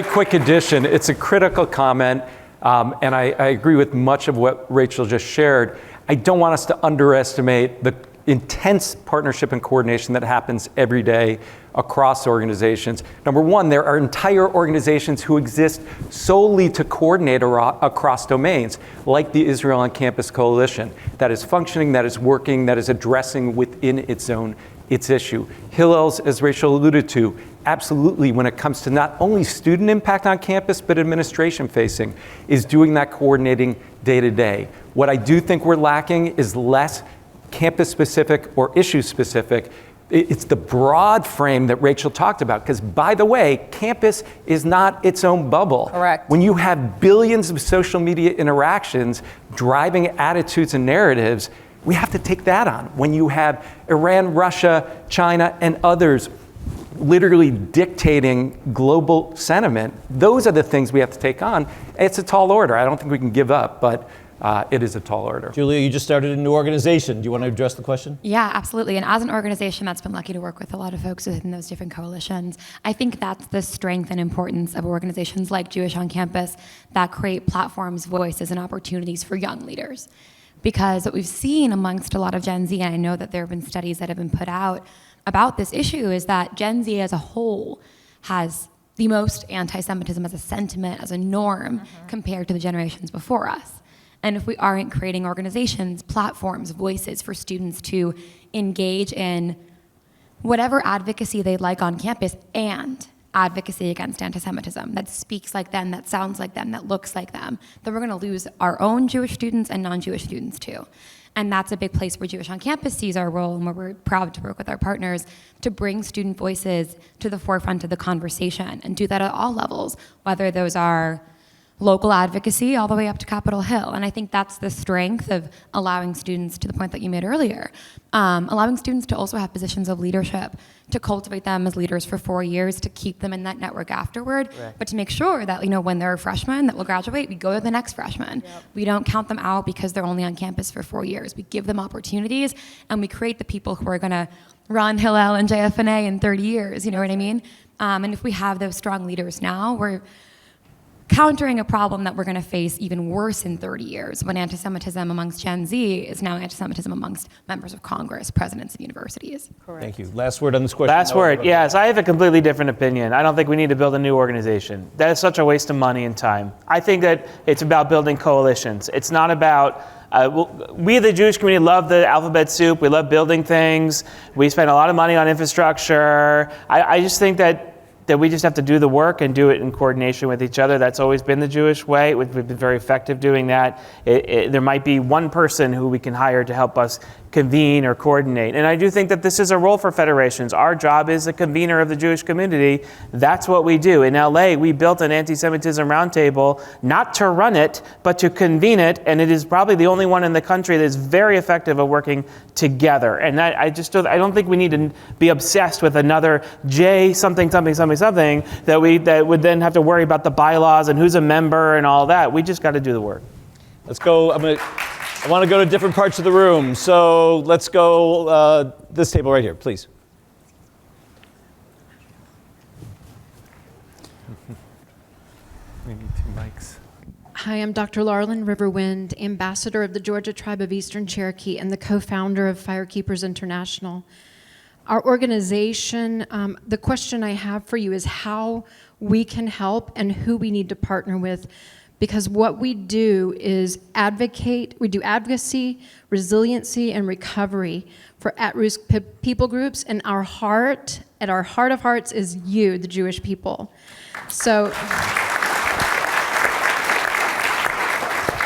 quick addition. It's a critical comment, and I agree with much of what Rachel just shared. I don't want us to underestimate the intense partnership and coordination that happens every day across organizations. Number one, there are entire organizations who exist solely to coordinate across domains, like the Israel on Campus Coalition, that is functioning, that is working, that is addressing within its own its issue. Hillel's, as Rachel alluded to, absolutely, when it comes to not only student impact on campus, but administration facing, is doing that coordinating day to day. What I do think we're lacking is less campus specific or issue specific. It's the broad frame that Rachel talked about, because by the way, campus is not its own bubble. Correct. When you have billions of social media interactions driving attitudes and narratives, we have to take that on. When you have Iran, Russia, China, and others literally dictating global sentiment, those are the things we have to take on. It's a tall order. I don't think we can give up, but it is a tall order. Julia, you just started a new organization. Do you want to address the question? Yeah, absolutely. And as an organization that's been lucky to work with a lot of folks within those different coalitions, I think that's the strength and importance of organizations like Jewish on Campus that create platforms, voices, and opportunities for young leaders. Because what we've seen amongst a lot of Gen Z, and I know that there have been studies that have been put out about this issue, is that Gen Z as a whole has the most anti-Semitism as a sentiment, as a norm, compared to the generations before us. And if we aren't creating organizations, platforms, voices for students to engage in whatever advocacy they'd like on campus and advocacy against anti-Semitism that speaks like them, that sounds like them, that looks like them, then we're going to lose our own Jewish students and non-Jewish students too. And that's a big place where Jewish on Campus sees our role, and where we're proud to work with our partners to bring student voices to the forefront of the conversation and do that at all levels, whether those are local advocacy all the way up to Capitol Hill. And I think that's the strength of allowing students, to the point that you made earlier, allowing students to also have positions of leadership, to cultivate them as leaders for 4 years, to keep them in that network afterward, but to make sure that, when they're a freshman that will graduate, we go to the next freshman. We don't count them out because they're only on campus for 4 years. We give them opportunities, and we create the people who are gonna run Hillel and JFNA in 30 years, you know what I mean? And if we have those strong leaders now, we're countering a problem that we're going to face even worse in 30 years, when anti-Semitism amongst Gen Z is now anti-Semitism amongst members of Congress, presidents of universities. Thank you. Last word on this question. Last word. Yes, I have a completely different opinion. I don't think we need to build a new organization. That is such a waste of money and time. I think that it's about building coalitions. It's not about we, the Jewish community, love the alphabet soup. We love building things. We spend a lot of money on infrastructure. I just think that we just have to do the work and do it in coordination with each other. That's always been the Jewish way. We've been very effective doing that. There might be one person who we can hire to help us convene or coordinate. And I do think that this is a role for federations. Our job is a convener of the Jewish community. That's what we do. In LA, we built an anti-Semitism roundtable, not to run it, but to convene it. And it is probably the only one in the country that is very effective at working together. And I don't think we need to be obsessed with another J something that would then have to worry about the bylaws and who's a member and all that. We just got to do the work. Let's go. I want to go to different parts of the room. So let's go this table right here, please. We need 2 mics. Hi, I'm Dr. Larlyn Riverwind, Ambassador of the Georgia Tribe of Eastern Cherokee and the co-founder of Firekeepers International. Our organization, the question I have for you is how we can help and who we need to partner with, because what we do is we do advocacy, resiliency, and recovery for at-risk people groups, and at our heart of hearts is you, the Jewish people. So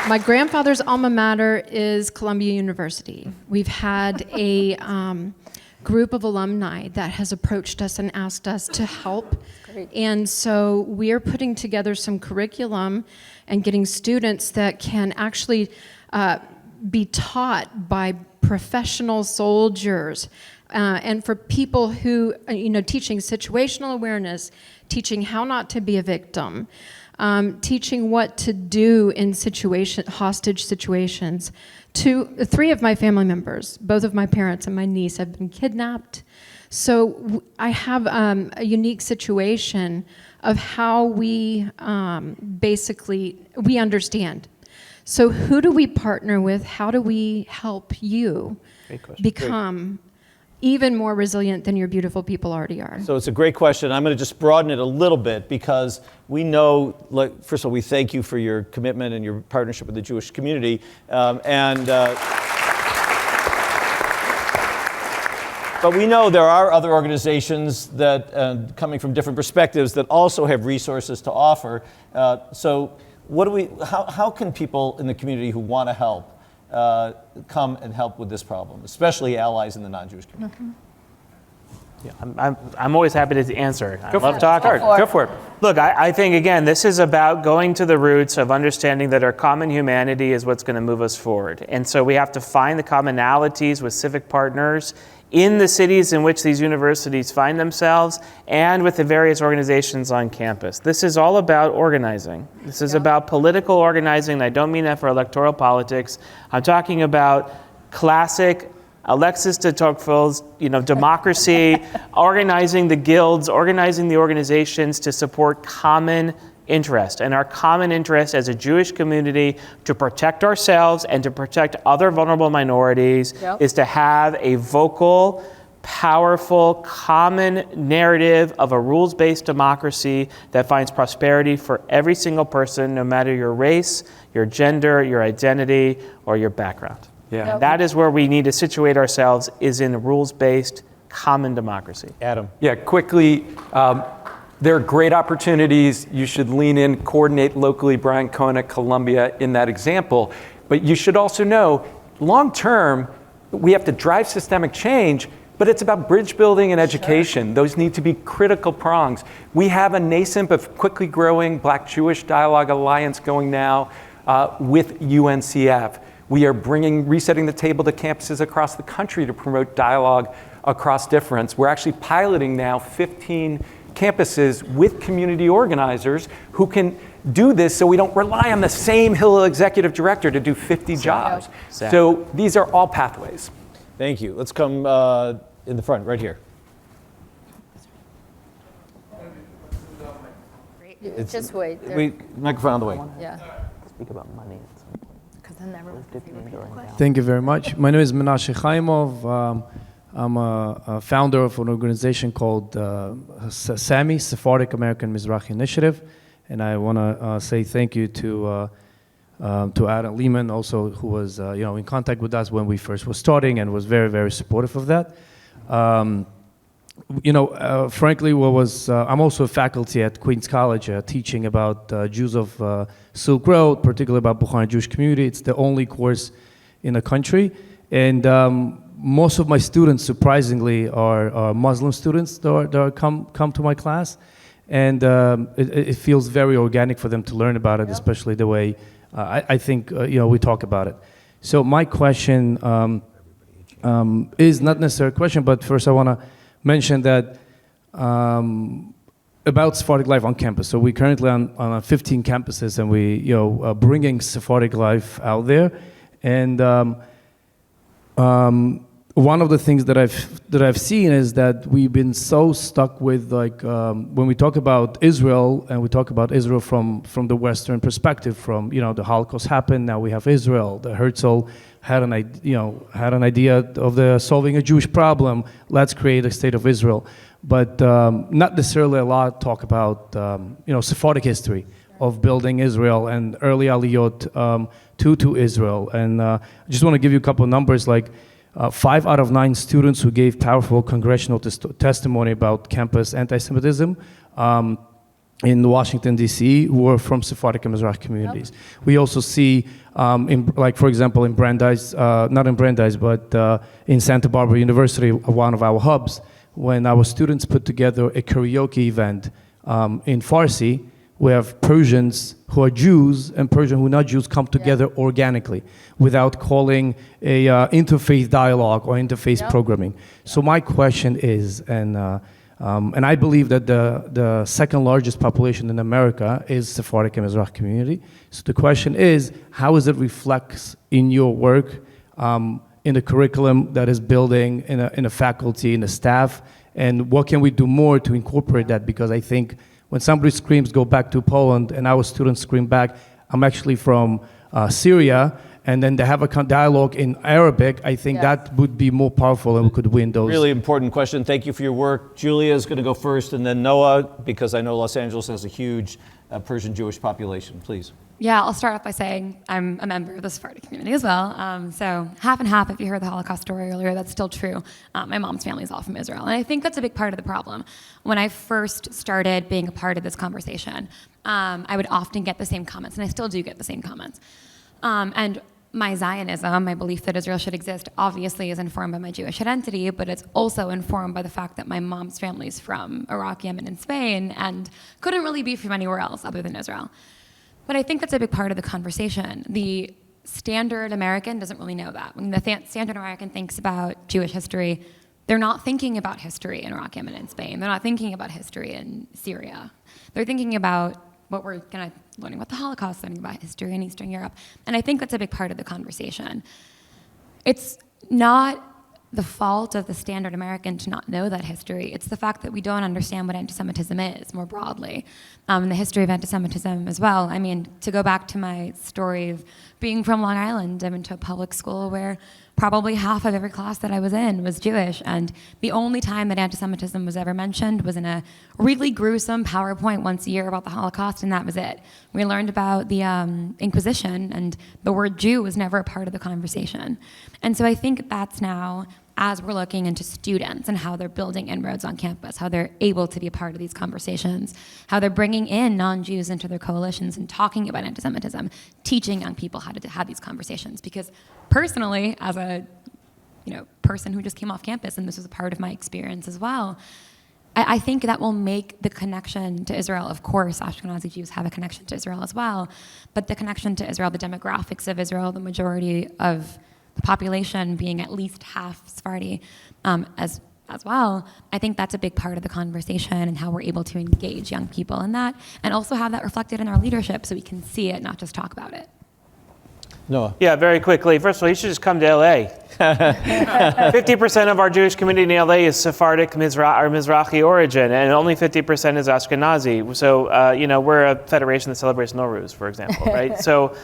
my grandfather's alma mater is Columbia University. We've had a group of alumni that has approached us and asked us to help. And so we're putting together some curriculum and getting students that can actually be taught by professional soldiers and for people who, teaching situational awareness, teaching how not to be a victim, teaching what to do in hostage situations. 3 of my family members, both of my parents and my niece, have been kidnapped. So I have a unique situation of how we we understand. So who do we partner with? How do we help you become even more resilient than your beautiful people already are? So it's a great question. I'm going to just broaden it a little bit, because we know, first of all, we thank you for your commitment and your partnership with the Jewish community. But we know there are other organizations that, coming from different perspectives, that also have resources to offer. So how can people in the community who want to help come and help with this problem, especially allies in the non-Jewish community? Mm-hmm. Yeah, I'm always happy to answer. I love talking. talking. Go for it. Look, I think, again, this is about going to the roots of understanding that our common humanity is what's going to move us forward. And so we have to find the commonalities with civic partners in the cities in which these universities find themselves and with the various organizations on campus. This is all about organizing. This is about political organizing, and I don't mean that for electoral politics. I'm talking about classic Alexis de Tocqueville's, democracy, organizing the guilds, organizing the organizations to support common interest. And our common interest as a Jewish community to protect ourselves and to protect other vulnerable minorities is to have a vocal, powerful, common narrative of a rules-based democracy that finds prosperity for every single person, no matter your race, your gender, your identity, or your background. Yeah. And that is where we need to situate ourselves, is in a rules-based common democracy. Adam. Yeah, quickly, there are great opportunities. You should lean in, coordinate locally, Brian Cohen at Columbia in that example. But you should also know, long term, we have to drive systemic change, but it's about bridge building and education. Those need to be critical prongs. We have a nascent but quickly growing Black-Jewish Dialogue Alliance going now with UNCF. We are resetting the table to campuses across the country to promote dialogue across difference. We're actually piloting now 15 campuses with community organizers who can do this so we don't rely on the same Hillel executive director to do 50 jobs. Exactly. So these are all pathways. Thank you. Let's come in the front, right here. Just wait. Microphone on the way. Yeah. Speak about money. Thank you very much. My name is Menashe Chaimov. I'm a founder of an organization called SAMI, Sephardic American Mizrahi Initiative, and I want to say thank you to Adam Lehman, also, who was in contact with us when we first were starting and was very, very supportive of that. Frankly, I'm also a faculty at Queens College teaching about Jews of Silk Road, particularly about Bukhari Jewish community. It's the only course in the country. And most of my students, surprisingly, are Muslim students that come to my class. And it feels very organic for them to learn about it, especially the way I think we talk about it. So my question is not necessarily a question, but first I want to mention that about Sephardic life on campus. So we're currently on 15 campuses, and we bringing Sephardic life out there. And one of the things that I've seen is that we've been so stuck with when we talk about Israel, and we talk about Israel from the Western perspective, from the Holocaust happened, now we have Israel. The Herzl had an idea of solving a Jewish problem. Let's create a state of Israel, but not necessarily a lot talk about Sephardic history of building Israel and early aliyot to Israel. And I just want to give you a couple of numbers, 5 out of 9 students who gave powerful congressional testimony about campus anti-Semitism in Washington, D.C., were from Sephardic and Mizrahi communities. Yep. We also see, for example, in Brandeis, not in Brandeis, but in Santa Barbara University, one of our hubs, when our students put together a karaoke event in Farsi, we have Persians who are Jews and Persians who are not Jews come together organically without calling a interfaith dialogue or interfaith programming. So my question is, and I believe that the second largest population in America is Sephardic and Mizrahi community. So the question is, how is it reflects in your work, in the curriculum that is building in a faculty, in the staff, and what can we do more to incorporate that? Because I think when somebody screams, go back to Poland, and our students scream back, I'm actually from Syria, and then they have a dialogue in Arabic, I think that would be more powerful and we could win those. Really important question. Thank you for your work. Julia is going to go first, and then Noah, because I know Los Angeles has a huge Persian Jewish population. Please. Yeah, I'll start off by saying I'm a member of the Sephardic community as well. So half and half, if you heard the Holocaust story earlier, that's still true. My mom's family is all from Israel. And I think that's a big part of the problem. When I first started being a part of this conversation, I would often get the same comments, and I still do get the same comments. And my Zionism, my belief that Israel should exist, obviously is informed by my Jewish identity, but it's also informed by the fact that my mom's family is from Iraq, Yemen, and Spain, and couldn't really be from anywhere else other than Israel. But I think that's a big part of the conversation. The standard American doesn't really know that. When the standard American thinks about Jewish history, they're not thinking about history in Iraq, Yemen, and Spain. They're not thinking about history in Syria. They're thinking about what we're learning about the Holocaust, learning about history in Eastern Europe. And I think that's a big part of the conversation. It's not the fault of the standard American to not know that history. It's the fact that we don't understand what anti-Semitism is more broadly, and the history of anti-Semitism as well. I mean, to go back to my story of being from Long Island, I went to a public school where probably half of every class that I was in was Jewish, and the only time that anti-Semitism was ever mentioned was in a really gruesome PowerPoint once a year about the Holocaust, and that was it. We learned about the Inquisition, and the word Jew was never a part of the conversation. And so I think that's now, as we're looking into students and how they're building inroads on campus, how they're able to be a part of these conversations, how they're bringing in non-Jews into their coalitions and talking about anti-Semitism, teaching young people how to have these conversations. Because personally, as a person who just came off campus, and this was a part of my experience as well, I think that will make the connection to Israel. Of course, Ashkenazi Jews have a connection to Israel as well, but the connection to Israel, the demographics of Israel, the majority of the population being at least half Sephardi as well, I think that's a big part of the conversation and how we're able to engage young people in that, and also have that reflected in our leadership so we can see it, not just talk about it. Noah. Yeah, very quickly. First of all, you should just come to LA. 50% of our Jewish community in LA is Sephardic or Mizrahi origin, and only 50% is Ashkenazi. So, we're a federation that celebrates Nowruz, for example, right? So,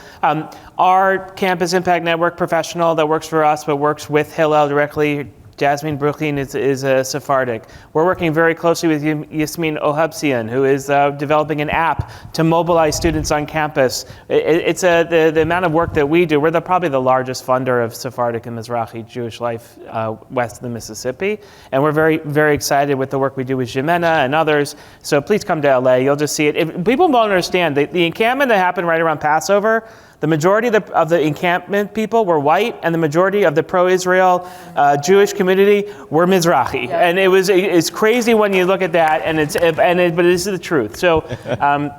our Campus Impact Network professional that works for us but works with Hillel directly, Jasmine Brooklyn, is a Sephardic. We're working very closely with Yasmin Ohabsian, who is developing an app to mobilize students on campus. It's the amount of work that we do. We're probably the largest funder of Sephardic and Mizrahi Jewish life west of the Mississippi. And we're very, very excited with the work we do with Jimena and others. So please come to LA. You'll just see it. If people don't understand, the encampment that happened right around Passover, the majority of the encampment people were white, and the majority of the pro-Israel Jewish community were Mizrahi. Yeah. And it's crazy when you look at that, but this is the truth. So I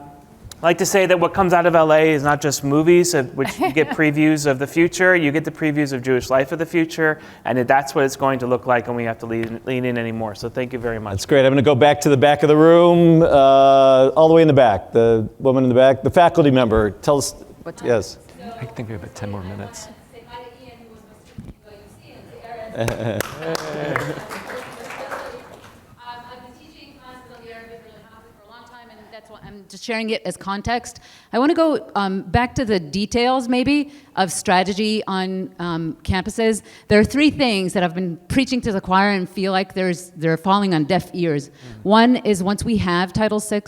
like to say that what comes out of LA is not just movies, which you get previews of the future, you get the previews of Jewish life of the future, and that's what it's going to look like, and we have to lean in anymore. So thank you very much. That's great. I'm going to go back to the back of the room, all the way in the back. The woman in the back, the faculty member, tell us. Yes. I think we have 10 more minutes. I've been teaching classes on the Arabic for a long time, and that's why I'm just sharing it as context. I want to go back to the details, maybe, of strategy on campuses. There are three things that I've been preaching to the choir and feel like they're falling on deaf ears. One is once we have Title VI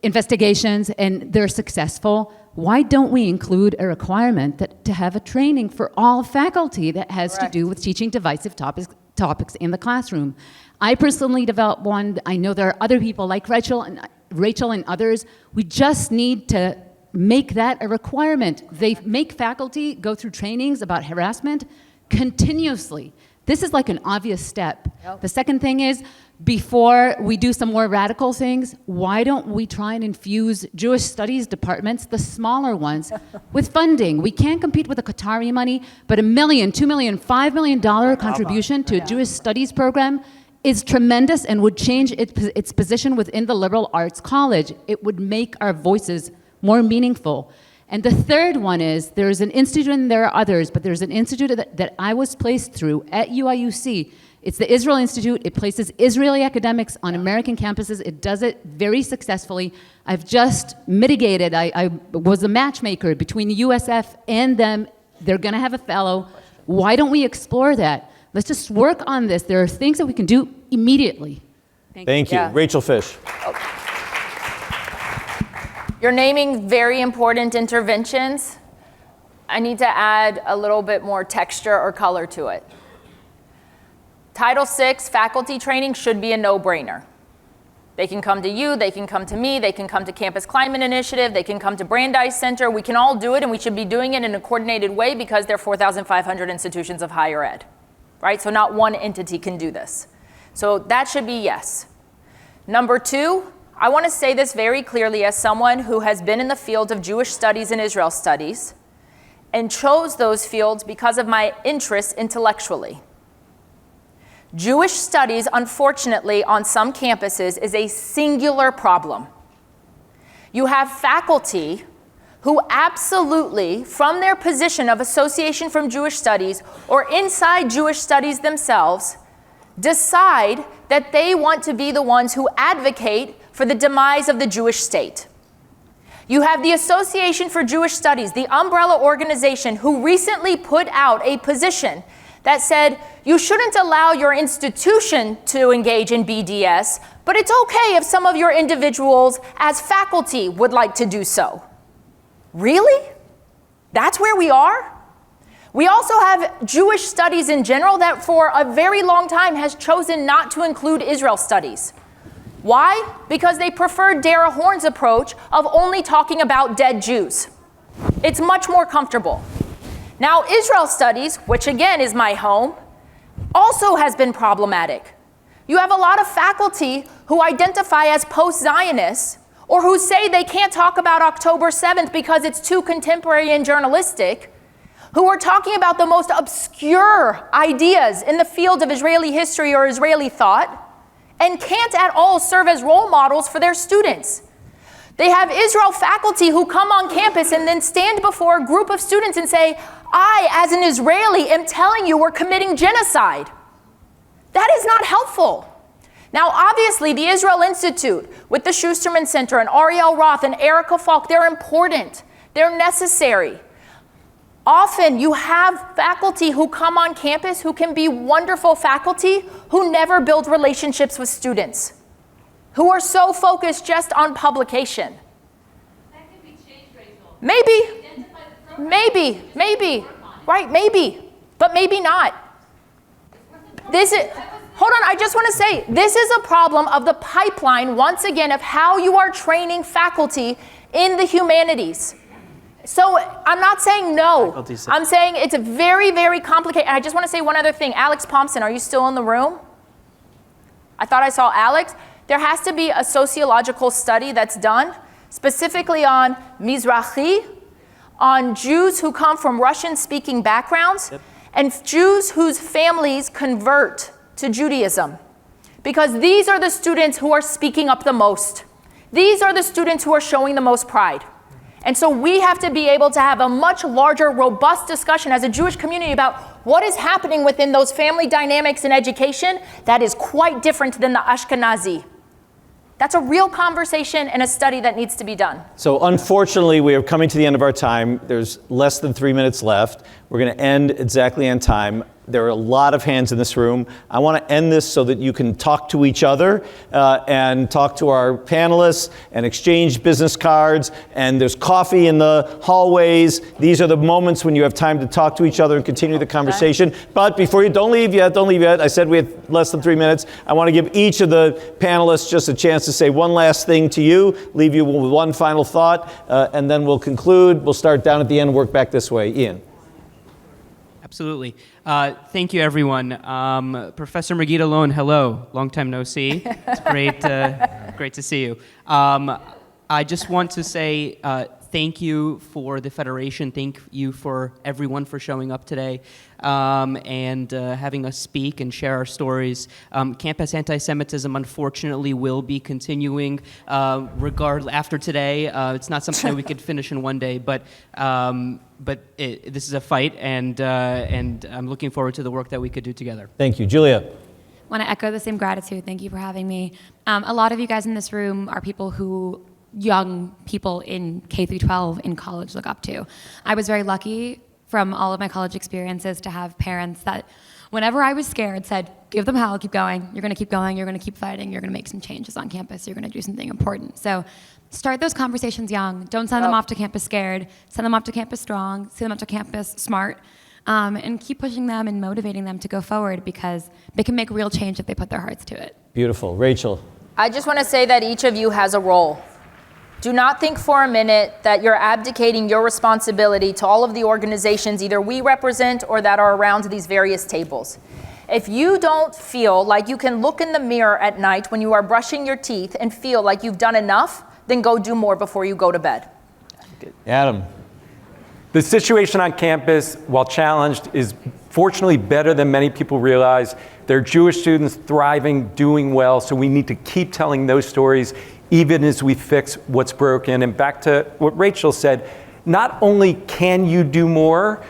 investigations and they're successful, why don't we include a requirement to have a training for all faculty that has to do with teaching divisive topics in the classroom? I personally developed one. I know there are other people like Rachel and others. We just need to make that a requirement. They make faculty go through trainings about harassment continuously. This is like an obvious step. Yep. The second thing is, before we do some more radical things, why don't we try and infuse Jewish studies departments, the smaller ones, with funding? We can't compete with the Qatari money, but $1 million, $2 million, $5 million contribution to a Jewish studies program is tremendous and would change its position within the liberal arts college. It would make our voices more meaningful. And the third one is, there's an institute, and there are others, but there's an institute that I was placed through at UIUC. It's the Israel Institute. It places Israeli academics on American campuses. It does it very successfully. I've just mitigated. I was a matchmaker between the USF and them. They're going to have a fellow. Why don't we explore that? Let's just work on this. There are things that we can do immediately. Thank you. Yeah. Rachel Fish. You're naming very important interventions. I need to add a little bit more texture or color to it. Title VI faculty training should be a no-brainer. They can come to you, they can come to me, they can come to Campus Climate Initiative, they can come to Brandeis Center. We can all do it, and we should be doing it in a coordinated way because there are 4,500 institutions of higher ed, right? So not one entity can do this. So that should be yes. Number two, I want to say this very clearly as someone who has been in the field of Jewish studies and Israel studies and chose those fields because of my interests intellectually. Jewish studies, unfortunately, on some campuses is a singular problem. You have faculty who absolutely, from their position of association from Jewish studies or inside Jewish studies themselves, decide that they want to be the ones who advocate for the demise of the Jewish state. You have the Association for Jewish Studies, the umbrella organization, who recently put out a position that said you shouldn't allow your institution to engage in BDS, but it's okay if some of your individuals as faculty would like to do so. Really? That's where we are? We also have Jewish studies in general that for a very long time has chosen not to include Israel studies. Why? Because they preferred Dara Horn's approach of only talking about dead Jews. It's much more comfortable. Now, Israel studies, which again is my home, also has been problematic. You have a lot of faculty who identify as post-Zionists or who say they can't talk about October 7th because it's too contemporary and journalistic, who are talking about the most obscure ideas in the field of Israeli history or Israeli thought, and can't at all serve as role models for their students. They have Israel faculty who come on campus and then stand before a group of students and say, I, as an Israeli, am telling you we're committing genocide. That is not helpful. Now, obviously, the Israel Institute with the Schusterman Center and Ariel Roth and Erica Falk, they're important. They're necessary. Often you have faculty who come on campus who can be wonderful faculty who never build relationships with students, who are so focused just on publication. That can be changed, Rachel. Maybe, right, maybe, but maybe not. Hold on, I just want to say, this is a problem of the pipeline, once again, of how you are training faculty in the humanities. So I'm not saying no. I'm saying it's a very, very complicated. And I just want to say one other thing. Alex Thompson, are you still in the room? I thought I saw Alex. There has to be a sociological study that's done specifically on Mizrahi, on Jews who come from Russian-speaking backgrounds, and Jews whose families convert to Judaism. Because these are the students who are speaking up the most. These are the students who are showing the most pride. And so we have to be able to have a much larger, robust discussion as a Jewish community about what is happening within those family dynamics in education that is quite different than the Ashkenazi. That's a real conversation and a study that needs to be done. So unfortunately, we are coming to the end of our time. There's less than 3 minutes left. We're going to end exactly on time. There are a lot of hands in this room. I want to end this so that you can talk to each other and talk to our panelists and exchange business cards. And there's coffee in the hallways. These are the moments when you have time to talk to each other and continue the conversation. But before you, don't leave yet. I said we have less than 3 minutes. I want to give each of the panelists just a chance to say one last thing to you, leave you with one final thought, and then we'll conclude. We'll start down at the end and work back this way. Ian. Absolutely. Thank you, everyone. Professor Megiddo Lone, hello. Long time no see. It's great to see you. I just want to say thank you for the Federation. Thank you for everyone for showing up today and having us speak and share our stories. Campus anti-Semitism, unfortunately, will be continuing after today. It's not something that we could finish in one day, but this is a fight, and I'm looking forward to the work that we could do together. Thank you. Julia. I want to echo the same gratitude. Thank you for having me. A lot of you guys in this room are people who young people in K through 12 in college look up to. I was very lucky from all of my college experiences to have parents that whenever I was scared said, give them hell, keep going. You're going to keep going. You're going to keep fighting. You're going to make some changes on campus. You're going to do something important. So start those conversations young. Don't send them off to campus scared. Send them off to campus strong. Send them off to campus smart. And keep pushing them and motivating them to go forward because they can make real change if they put their hearts to it. Beautiful. Rachel. I just want to say that each of you has a role. Do not think for a minute that you're abdicating your responsibility to all of the organizations either we represent or that are around these various tables. If you don't feel like you can look in the mirror at night when you are brushing your teeth and feel like you've done enough, then go do more before you go to bed. Adam. The situation on campus, while challenged, is fortunately better than many people realize. There are Jewish students thriving, doing well, so we need to keep telling those stories even as we fix what's broken. And back to what Rachel said, not only can you do more,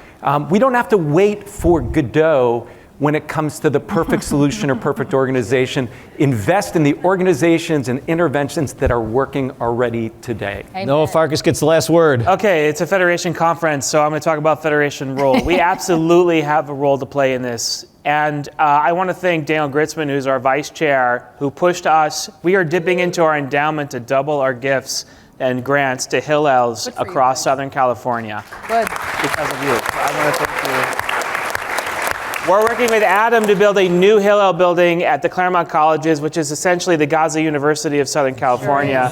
we don't have to wait for Godot when it comes to the perfect solution or perfect organization. Invest in the organizations and interventions that are working already today. Noah Farkas gets the last word. Okay, it's a Federation conference, so I'm going to talk about Federation role. We absolutely have a role to play in this. And I want to thank Daniel Gritzman, who's our vice chair, who pushed us. We are dipping into our endowment to double our gifts and grants to Hillels across Southern California. Good. Because of you. So I want to thank you. We're working with Adam to build a new Hillel building at the Claremont Colleges, which is essentially the Gaza University of Southern California.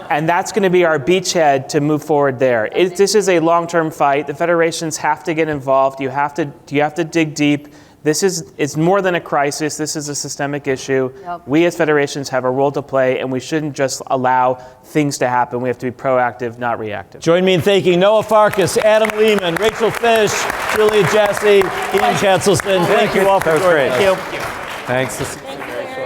And that's going to be our beachhead to move forward there. This is a long-term fight. The federations have to get involved. You have to dig deep. It's more than a crisis. This is a systemic issue. Yep. We as federations have a role to play, and we shouldn't just allow things to happen. We have to be proactive, not reactive. Join me in thanking Noah Farkas, Adam Lehman, Rachel Fish, Julia Jassy, Ian Katzelson. Thank you all for joining. Thanks.